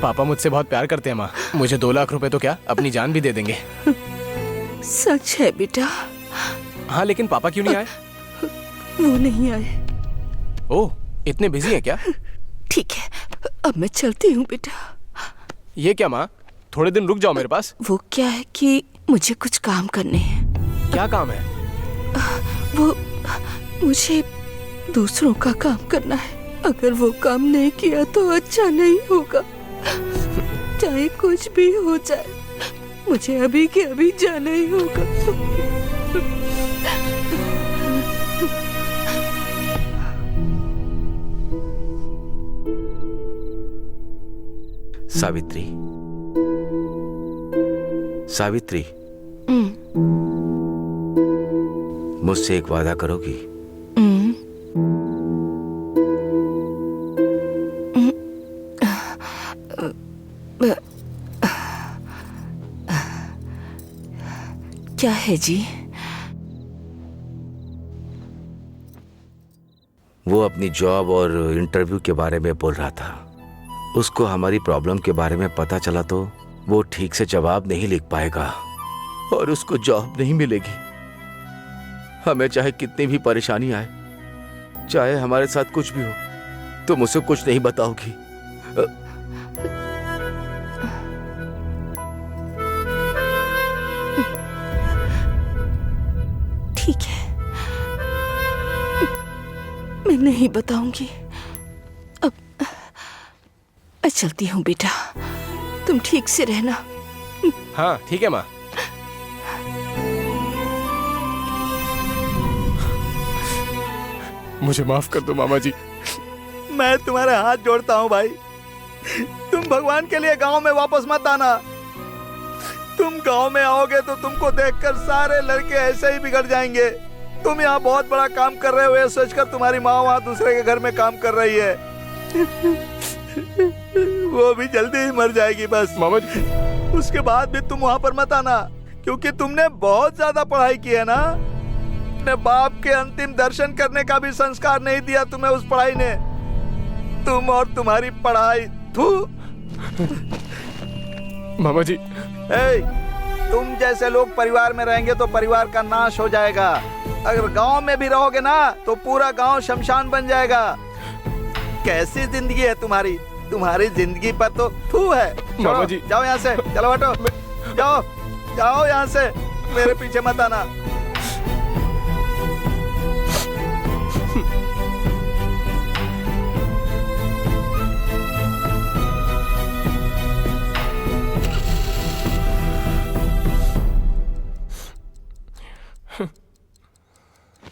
पापा मुझसे बहुत प्यार करते हैं माँ। मुझे 2 लाख रुपए तो क्या अपनी जान भी दे देंगे। सच है बेटा। हाँ लेकिन पापा क्यों नहीं आए? वो नहीं आए। ओह इतने बिजी हैं क्या? ठीक है अब मैं चलती हूँ बेटा। ये क्या माँ, थोड़े दिन रुक जाओ मेरे पास। वो क्या है कि मुझे कुछ काम करने हैं। क्या काम है? वो मुझे दूसरों का काम करना है। अगर वो काम नहीं किया तो अच्छा नहीं होगा। चाहे कुछ भी हो जाए मुझे अभी के अभी जाना ही होगा। सावित्री, सावित्री, मुझसे एक वादा करोगी? क्या है जी? वो अपनी जॉब और इंटरव्यू के बारे में बोल रहा था। उसको हमारी प्रॉब्लम के बारे में पता चला तो वो ठीक से जवाब नहीं लिख पाएगा और उसको जॉब नहीं मिलेगी। हमें चाहे कितनी भी परेशानी आए चाहे हमारे साथ कुछ भी हो, तुम मुझसे कुछ नहीं बताओगी। ठीक है, मैं नहीं बताऊंगी। अब मैं चलती हूँ बेटा, तुम ठीक से रहना। हाँ ठीक है माँ। मुझे माफ कर दो मामा जी। मैं तुम्हारे हाथ जोड़ता हूँ भाई, तुम भगवान के लिए गांव में वापस मत आना। तुम गांव में आओगे तो तुमको देखकर सारे लड़के ऐसे ही बिगड़ जाएंगे। तुम यहाँ बहुत बड़ा काम कर रहे हो ये सोचकर तुम्हारी माँ वहाँ दूसरे के घर में काम कर रही है। वो भी जल्दी ही मर जाएगी बस। मामा जी, उसके बाद भी तुम वहाँ पर मत आना, क्योंकि तुमने बहुत ज्यादा पढ़ाई की है ना। अपने बाप के अंतिम दर्शन करने का भी संस्कार नहीं दिया तुम्हें उस पढ़ाई ने। तुम और तुम्हारी पढ़ाई, थू। मामा जी, तुम जैसे लोग परिवार में रहेंगे तो परिवार का नाश हो जाएगा। अगर गांव में भी रहोगे ना तो पूरा गांव शमशान बन जाएगा। कैसी जिंदगी है तुम्हारी, तुम्हारी जिंदगी पर तो थू है। मामा जी, जाओ यहाँ से, चलो हटो, जाओ जाओ यहाँ से, मेरे पीछे मत आना।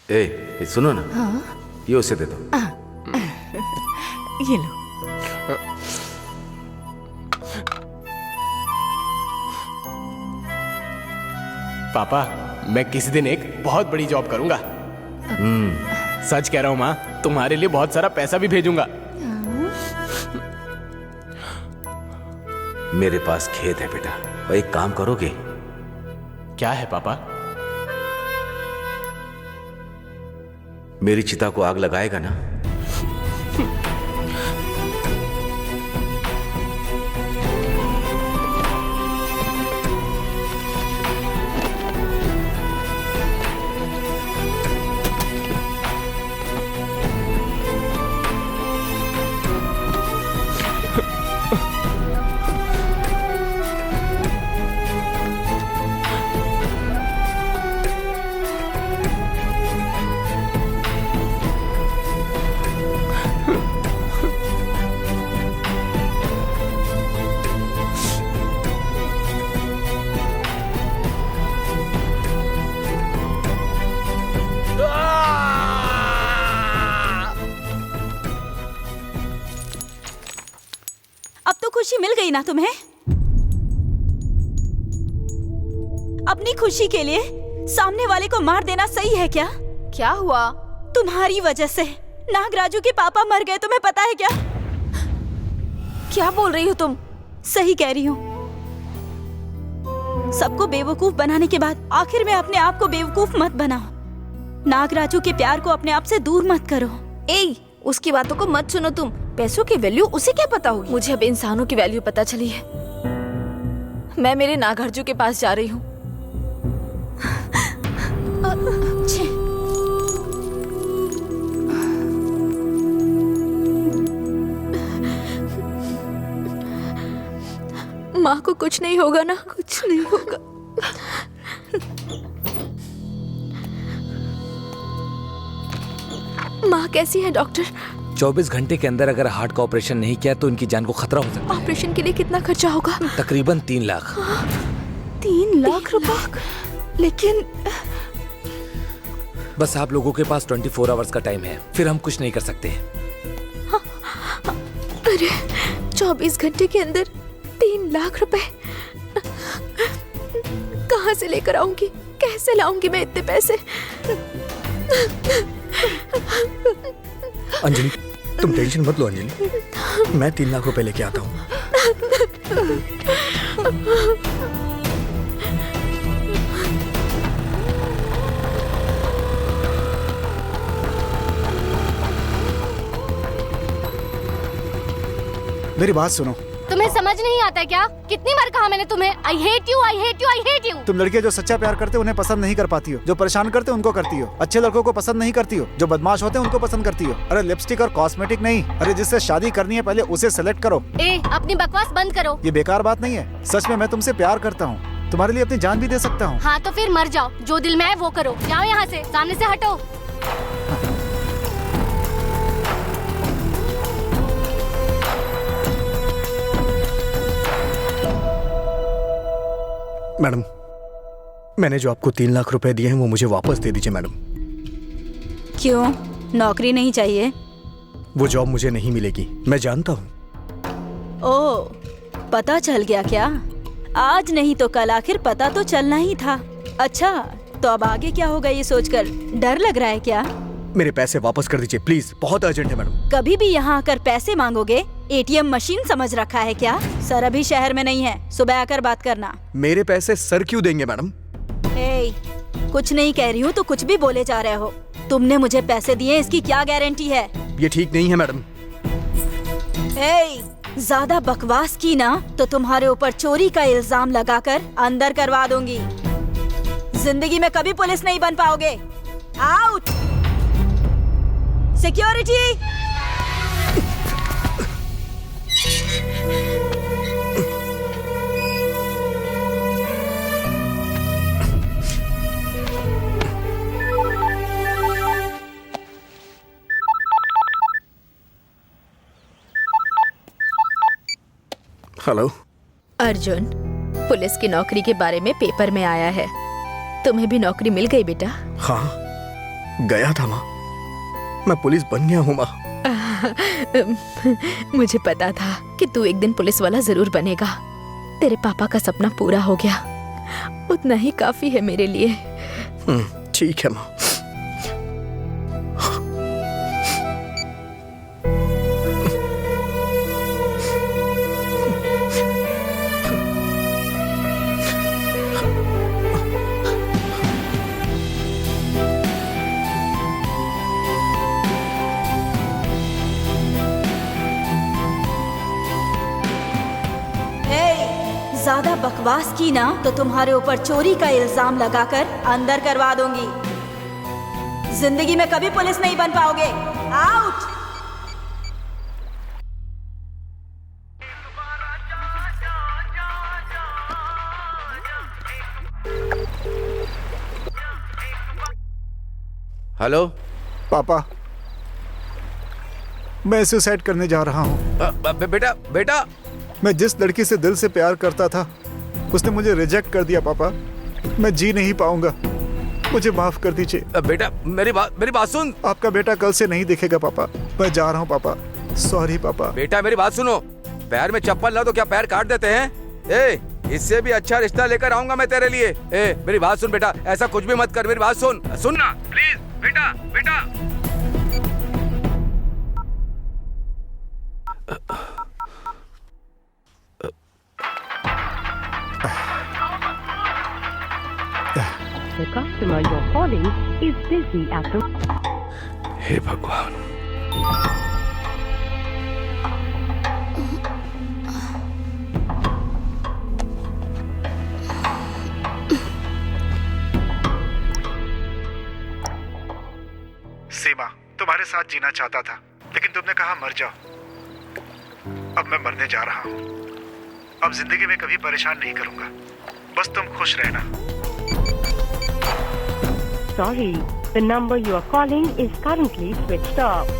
ए, सुनो ना। हाँ? ये उसे दे दो। ये लो। पापा, मैं किसी दिन एक बहुत बड़ी जॉब करूंगा। सच कह रहा हूँ माँ, तुम्हारे लिए बहुत सारा पैसा भी भेजूंगा। मेरे पास खेत है बेटा, और एक काम करोगे? क्या है पापा? मेरी चिता को आग लगाएगा ना? अब तो खुशी मिल गई ना तुम्हें? अपनी खुशी के लिए सामने वाले को मार देना सही है क्या? क्या हुआ? तुम्हारी वजह से नागराजू के पापा मर गए, तुम्हें पता है क्या? क्या बोल रही हो तुम? सही कह रही हूँ। सबको बेवकूफ बनाने के बाद आखिर में अपने आप को बेवकूफ मत बनाओ। नागराजू के प्यार को अपने आप से दूर मत करो। ए, उसकी बातों को मत सुनो तुम। पैसों की वैल्यू उसे क्या पता होगी? मुझे अब इंसानों की वैल्यू पता चली है। मैं मेरे नागराजू के पास जा रही हूँ। माँ को कुछ नहीं होगा ना? कुछ नहीं होगा। माँ कैसी है डॉक्टर? 24 घंटे के अंदर अगर हार्ट का ऑपरेशन नहीं किया तो इनकी जान को खतरा हो सकता है। ऑपरेशन के लिए कितना खर्चा होगा? तकरीबन 3 लाख। 3 लाख रुपए? लेकिन बस आप लोगों के पास 24 आवर्स का टाइम है, फिर हम कुछ नहीं कर सकते। अरे 24 घंटे के अंदर 3 लाख रुपए कहाँ से लेकर आऊंगी? कैसे लाऊंगी मैं इतने पैसे? अंजलि, तुम टेंशन मत लो अंजलि, मैं 3 लाख रुपए लेके आता हूँ। मेरी बात सुनो, तुम्हें समझ नहीं आता क्या? कितनी बार कहा मैंने तुम्हें, I hate you, I hate you, I hate you. तुम लड़कियां जो सच्चा प्यार करते हो उन्हें पसंद नहीं कर पाती हो, जो परेशान करते हो उनको करती हो, अच्छे लड़कों को पसंद नहीं करती हो, जो बदमाश होते हैं उनको पसंद करती हो। अरे लिपस्टिक और कॉस्मेटिक नहीं, अरे जिससे शादी करनी है पहले उसे सेलेक्ट करो। अपनी बकवास बंद करो। ये बेकार बात नहीं है, सच में मैं तुमसे प्यार करता हूँ, तुम्हारे लिए अपनी जान भी दे सकता हूँ। हाँ तो फिर मर जाओ, जो दिल में है वो करो। जाओ यहाँ से, सामने से हटो। मैडम, मैंने जो आपको 3 लाख रुपए दिए हैं वो मुझे वापस दे दीजिए मैडम। क्यों, नौकरी नहीं चाहिए? वो जॉब मुझे नहीं मिलेगी, मैं जानता हूँ। ओह, पता चल गया क्या? आज नहीं तो कल आखिर पता तो चलना ही था। अच्छा, तो अब आगे क्या होगा ये सोचकर डर लग रहा है क्या? मेरे पैसे वापस कर दीजिए प्लीज, बहुत अर्जेंट है मैडम। कभी भी यहाँ आकर पैसे मांगोगे? एटीएम मशीन समझ रखा है क्या? सर अभी शहर में नहीं है, सुबह आकर बात करना। मेरे पैसे सर क्यों देंगे मैडम? कुछ नहीं कह रही हूँ तो कुछ भी बोले जा रहे हो। तुमने मुझे पैसे दिए, इसकी क्या गारंटी है? ये ठीक नहीं है मैडम। ज्यादा बकवास की ना तो तुम्हारे ऊपर चोरी का इल्जाम लगाकर अंदर करवा दूंगी। जिंदगी में कभी पुलिस नहीं बन पाओगे। Out! Security! Hello Arjun, police की नौकरी के बारे में पेपर में आया है। तुम्हें भी नौकरी मिल गई बेटा? हाँ, गया था माँ, मैं पुलिस बन गया हूँ माँ। मुझे पता था कि तू एक दिन पुलिस वाला जरूर बनेगा। तेरे पापा का सपना पूरा हो गया, उतना ही काफी है मेरे लिए। ठीक है माँ। ज्यादा बकवास की ना तो तुम्हारे ऊपर चोरी का इल्जाम लगाकर अंदर करवा दूंगी। जिंदगी में कभी पुलिस नहीं बन पाओगे। आउट! हेलो पापा, मैं सुसाइड करने जा रहा हूँ। बेटा बेटा, मैं जिस लड़की से दिल से प्यार करता था उसने मुझे रिजेक्ट कर दिया पापा। मैं जी नहीं पाऊंगा, मुझे माफ कर दीजिए। बेटा मेरी बात सुन। आपका बेटा कल से नहीं दिखेगा पापा, मैं जा रहा हूँ पापा। सॉरी पापा। बेटा मेरी बात सुनो, पैर में चप्पल ला तो क्या पैर काट देते हैं? इससे भी अच्छा रिश्ता लेकर आऊंगा मैं तेरे लिए। मेरी बात सुन बेटा, ऐसा कुछ भी मत कर। मेरी बात सुन ना प्लीज बेटा। बेटा The customer you're calling is busy at the... हे भगवान। सीमा, तुम्हारे साथ जीना चाहता था लेकिन तुमने कहा मर जाओ। अब मैं मरने जा रहा हूँ। अब जिंदगी में कभी परेशान नहीं करूंगा, बस तुम खुश रहना। Sorry, the number you are calling is currently switched off.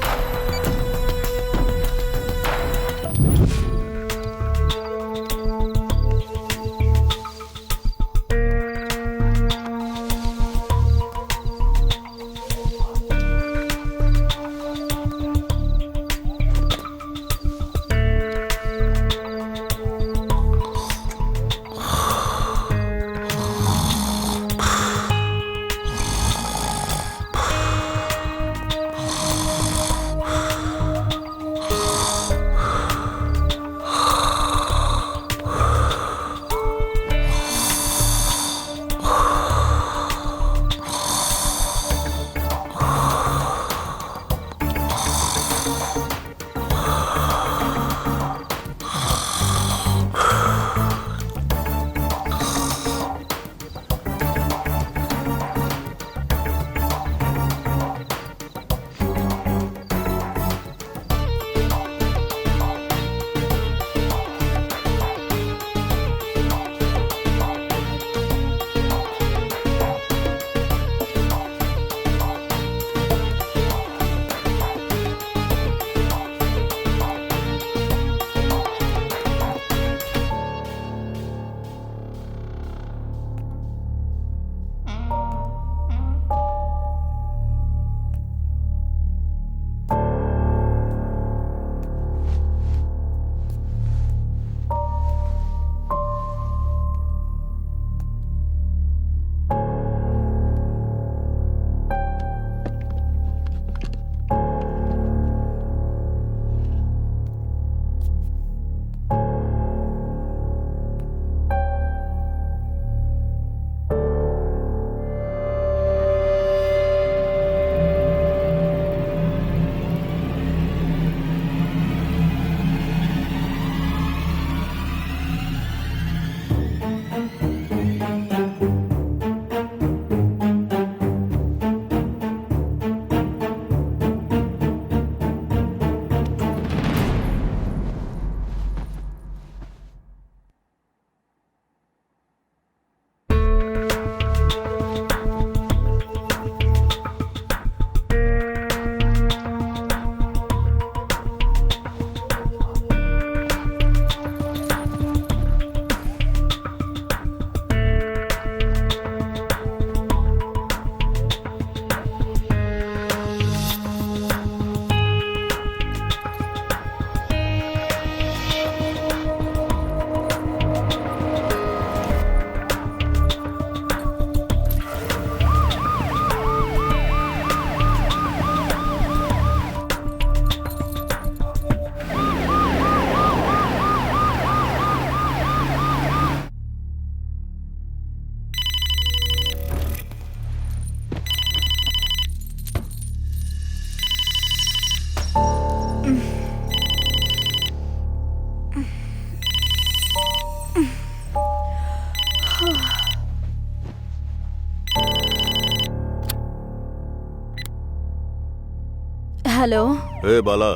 Hello. ए बाला,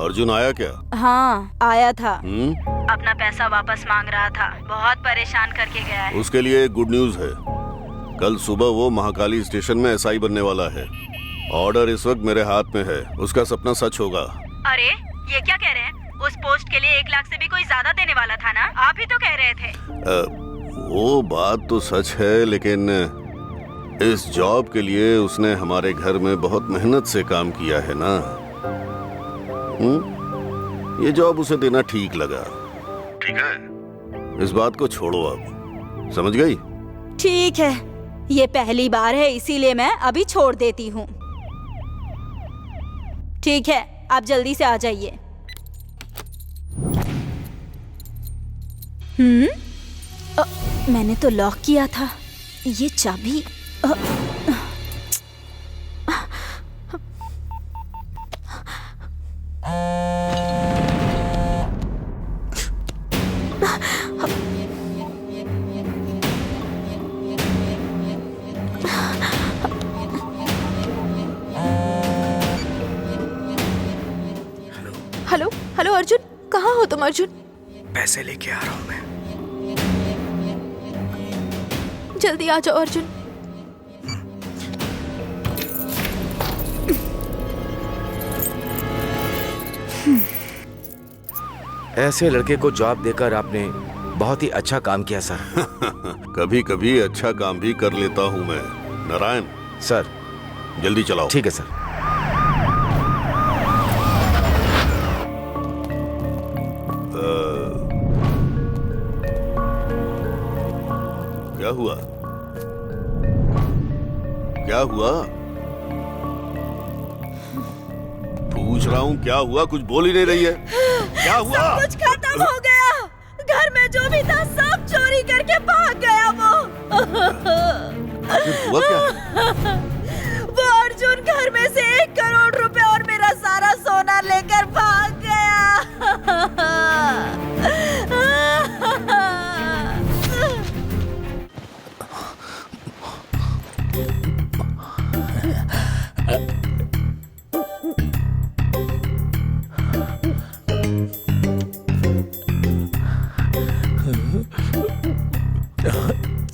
अर्जुन आया क्या? हाँ आया था। अपना पैसा वापस मांग रहा था, बहुत परेशान करके गया है। उसके लिए एक गुड न्यूज है। कल सुबह वो महाकाली स्टेशन में एसआई बनने वाला है। ऑर्डर इस वक्त मेरे हाथ में है। उसका सपना सच होगा। अरे ये क्या कह रहे हैं? उस पोस्ट के लिए 1 लाख से भी कोई ज्यादा देने वाला था ना? आप ही तो कह रहे थे। वो बात तो सच है, लेकिन इस जॉब के लिए उसने हमारे घर में बहुत मेहनत से काम किया है ना। ये जॉब उसे देना ठीक लगा। ठीक है, इस बात को छोड़ो अब। समझ गई? ठीक है, ये पहली बार है इसीलिए मैं अभी छोड़ देती हूँ। ठीक है, आप जल्दी से आ जाइए। मैंने तो लॉक किया था। ये चाबी हेलो हेलो अर्जुन, कहाँ हो तुम अर्जुन? पैसे लेके आ रहा हूँ मैं। जल्दी आ जाओ अर्जुन। ऐसे लड़के को जॉब देकर आपने बहुत ही अच्छा काम किया सर। कभी कभी अच्छा काम भी कर लेता हूँ मैं। नारायण सर, जल्दी चलाओ। ठीक है सर। क्या हुआ? क्या हुआ? पूछ रहा हूँ क्या हुआ? कुछ बोल ही नहीं रही है। क्या हुआ? सब कुछ खत्म हो गया। घर में जो भी था सब चोरी करके भाग गया वो। हुआ क्या? वो अर्जुन घर में से 1 करोड़ रुपए और मेरा सारा सोना लेकर भाग गया।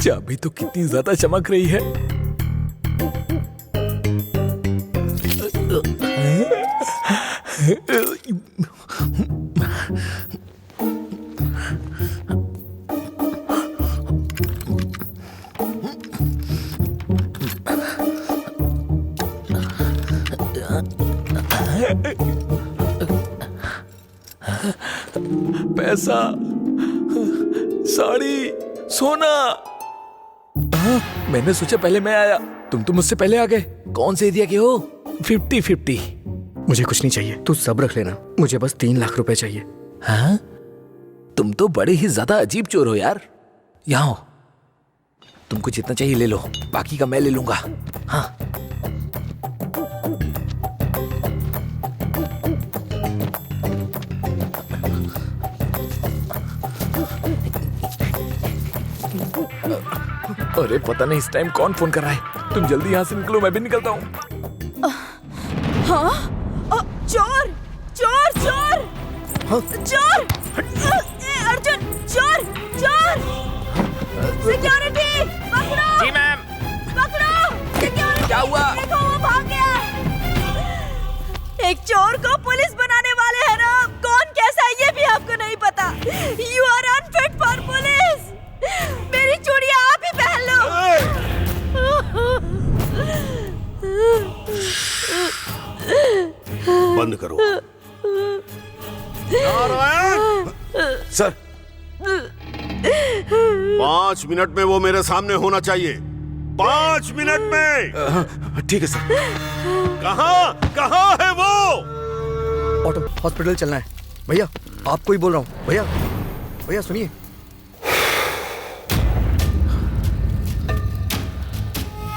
चाबी तो कितनी ज्यादा चमक रही है। पैसा, साड़ी, सोना। मैंने सोचा पहले मैं आया, तुम तो मुझसे पहले आ गए। कौन से एरिया के हो? 50-50। मुझे कुछ नहीं चाहिए, तू सब रख लेना। मुझे बस 3 लाख रुपए चाहिए। हाँ? तुम तो बड़े ही ज्यादा अजीब चोर हो यार। यहाँ हो, तुमको जितना चाहिए ले लो, बाकी का मैं ले लूंगा। हाँ। अरे पता नहीं इस टाइम कौन फोन कर रहा है। तुम जल्दी यहाँ से निकलो, मैं भी निकलता हूँ। हाँ? चोर चोर चोर। हाँ? चोर। अर्जुन, चोर चोर। सिक्योरिटी पकड़ो। जी मैम। पकड़ो सिक्योरिटी। क्या हुआ? देखो वो भाग गया। एक चोर को पुलिस बनाने वाले हैं ना। कौन कैसा है ये भी आपको नहीं पता। You are unfit for police. मेरी चूड़ियां आप ही पहन लो। बंद करो। नारायण सर, 5 मिनट में वो मेरे सामने होना चाहिए। 5 मिनट में। ठीक है सर। कहाँ है वो? ऑटो हॉस्पिटल चलना है। भैया आपको ही बोल रहा हूँ। भैया भैया सुनिए।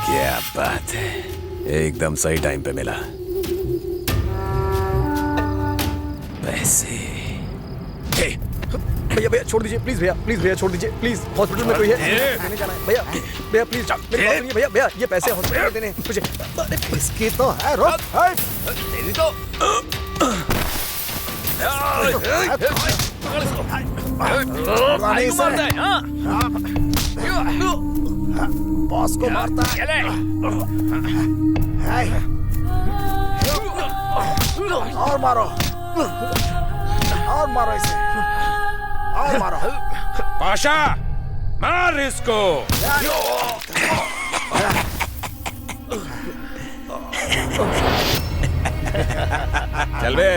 क्या बात है, एकदम सही टाइम पे मिला। पैसे। भैया भैया छोड़ दीजिए प्लीज भैया छोड़ दीजिए प्लीज। हॉस्पिटल में कोई है देने जाना है भैया भैया प्लीज मेरी बात सुनिए भैया भैया ये पैसे हॉस्पिटल में देने हैं मुझे। इसकी तो है रोक तेरी तो बॉस को मारता है। और मारो इसे और मारो। पाशा मार इसको। चल बे।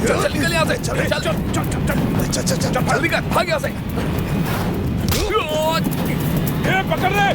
चल निकल यहाँ से। चल चल चल जल्दी कर भाग यहाँ से। ये पकड़ ले।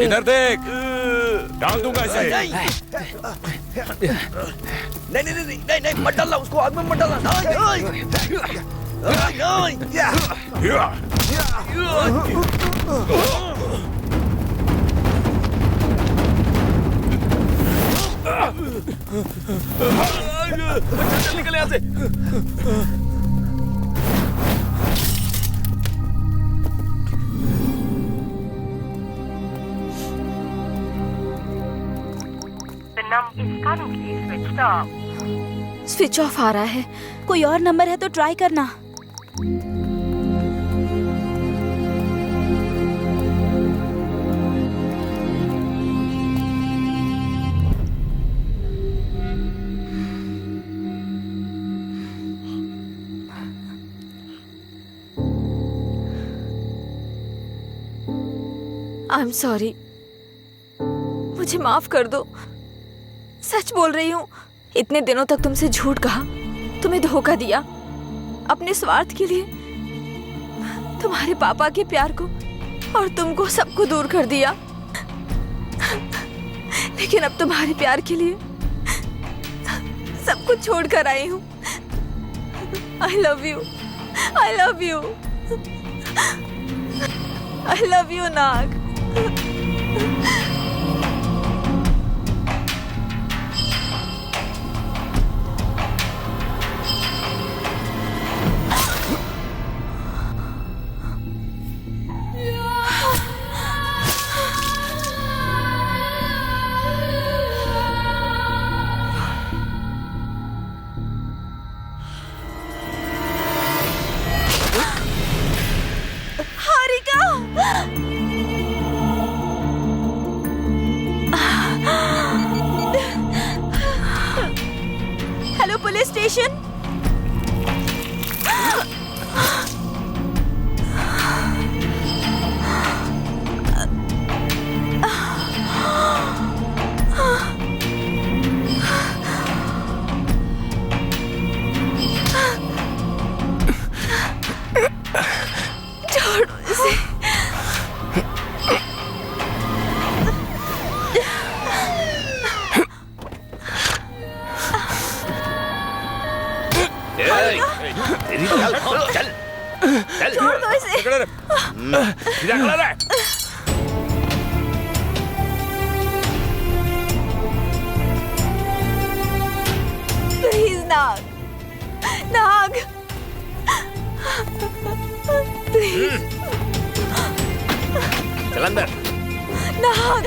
इधर देख, डाल दूंगा इसे। नहीं मत डालना उसको, आग में मत डालना। चल निकल यहाँ से। स्विच ऑफ आ रहा है। कोई और नंबर है तो ट्राई करना। आई एम सॉरी, मुझे माफ कर दो। सच बोल रही हूँ, इतने दिनों तक तुमसे झूठ कहा, तुम्हें धोखा दिया अपने स्वार्थ के लिए, तुम्हारे पापा के प्यार को और तुमको सबको दूर कर दिया। लेकिन अब तुम्हारे प्यार के लिए सब कुछ छोड़ कर आई हूँ। आई love you, I love you, I love you Nag. Hello police station. छोड़ो इसे। चल छोड़ दो इसे। Please Nag, Nag please. चल अंदर। नाग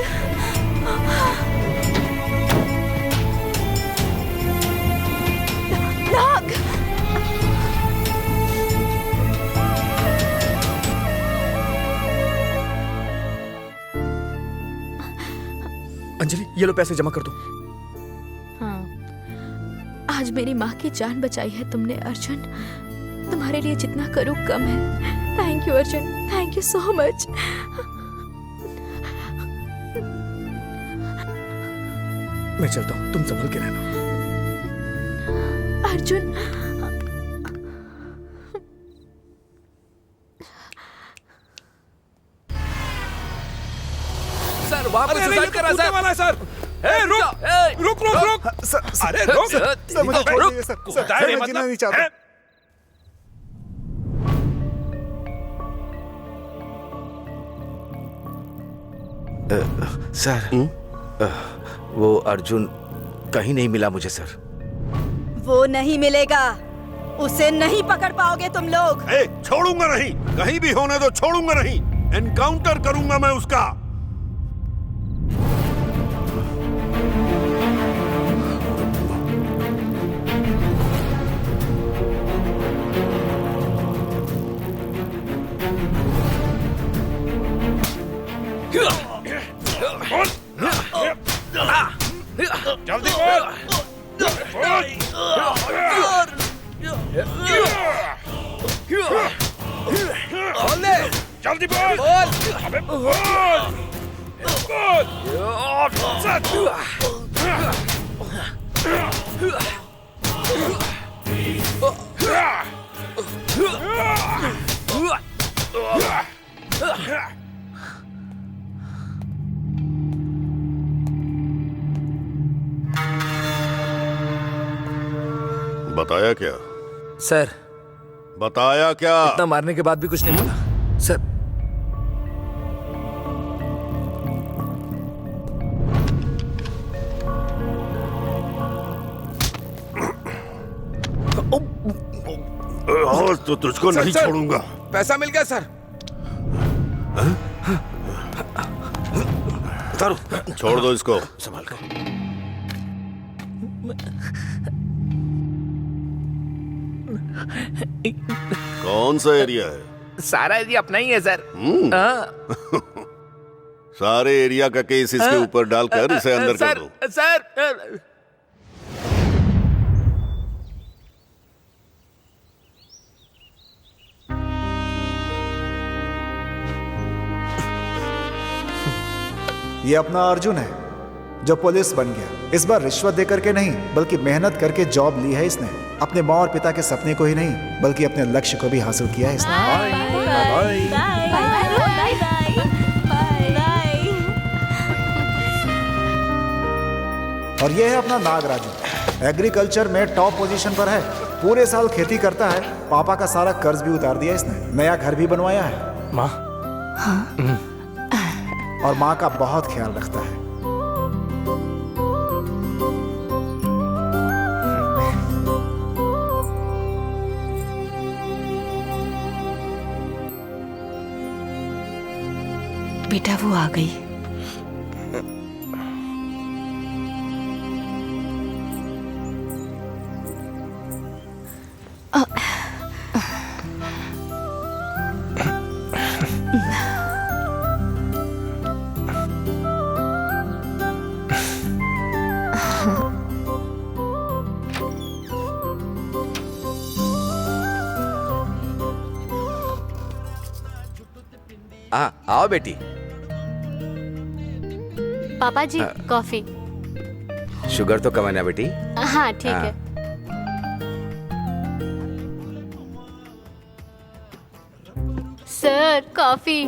ये लो पैसे जमा कर दो। हाँ, आज मेरी माँ की जान बचाई है तुमने अर्जुन। तुम्हारे लिए जितना करूँ कम है। Thank you Arjun, thank you so much. मैं चलता हूँ, तुम संभल के रहना। अर्जुन, सर वहाँ पे सुसाइड कर रहा है सर। ए, रुक रुक रुक रुक। अरे रुक सर, मुझे छोड़ दीजिए, सर, मैं जीना नहीं चाहता। सर, वो अर्जुन कहीं नहीं मिला मुझे सर। वो नहीं मिलेगा, उसे नहीं पकड़ पाओगे तुम लोग। छोड़ूंगा नहीं, कहीं भी होने दो, छोड़ूंगा नहीं। एनकाउंटर करूंगा मैं उसका। जल्दी बोल। जल्दी बोल। अबे बोल। बताया क्या सर? बताया क्या? इतना मारने के बाद भी कुछ नहीं बोला सर। आज तो तुझको नहीं छोड़ूंगा। पैसा मिल गया सर। उतारो, छोड़ दो इसको। संभाल कर। कौन सा एरिया है? सारा एरिया अपना ही है सर। सारे एरिया का केस इसके ऊपर डालकर इसे अंदर कर दो। सर ये अपना अर्जुन है जो पुलिस बन गया। इस बार रिश्वत देकर के नहीं बल्कि मेहनत करके जॉब ली है इसने। अपने माँ और पिता के सपने को ही नहीं बल्कि अपने लक्ष्य को भी हासिल किया है इसने। और ये है अपना नागराजू, एग्रीकल्चर में टॉप पोजीशन पर है। पूरे साल खेती करता है। पापा का सारा कर्ज भी उतार दिया इसने। नया घर भी बनवाया है। माँ और माँ का बहुत ख्याल रखता है। बेटा वो आ गई। हाँ, आओ बेटी। पापा जी कॉफी। शुगर तो कम है ना बेटी? हाँ ठीक है। Sir coffee.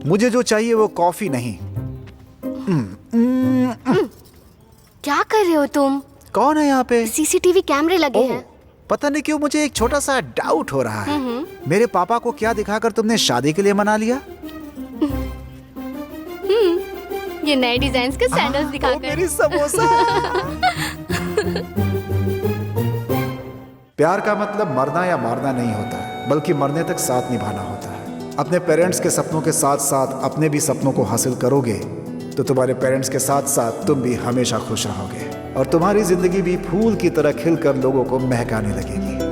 मुझे जो चाहिए वो कॉफी नहीं। क्या कर रहे हो तुम? कौन है यहाँ पे? सीसीटीवी कैमरे लगे हैं। पता नहीं क्यों मुझे एक छोटा सा डाउट हो रहा है। मेरे पापा को क्या दिखाकर तुमने शादी के लिए मना लिया? ये नए डिजाइन के सैंडल्स दिखाकर। मेरी समोसा। प्यार का मतलब मरना या मारना नहीं होता है बल्कि मरने तक साथ निभाना होता है। अपने पेरेंट्स के सपनों के साथ साथ अपने भी सपनों को हासिल करोगे तो तुम्हारे पेरेंट्स के साथ साथ तुम भी हमेशा खुश रहोगे और तुम्हारी जिंदगी भी फूल की तरह खिलकर लोगों को महकाने लगेगी।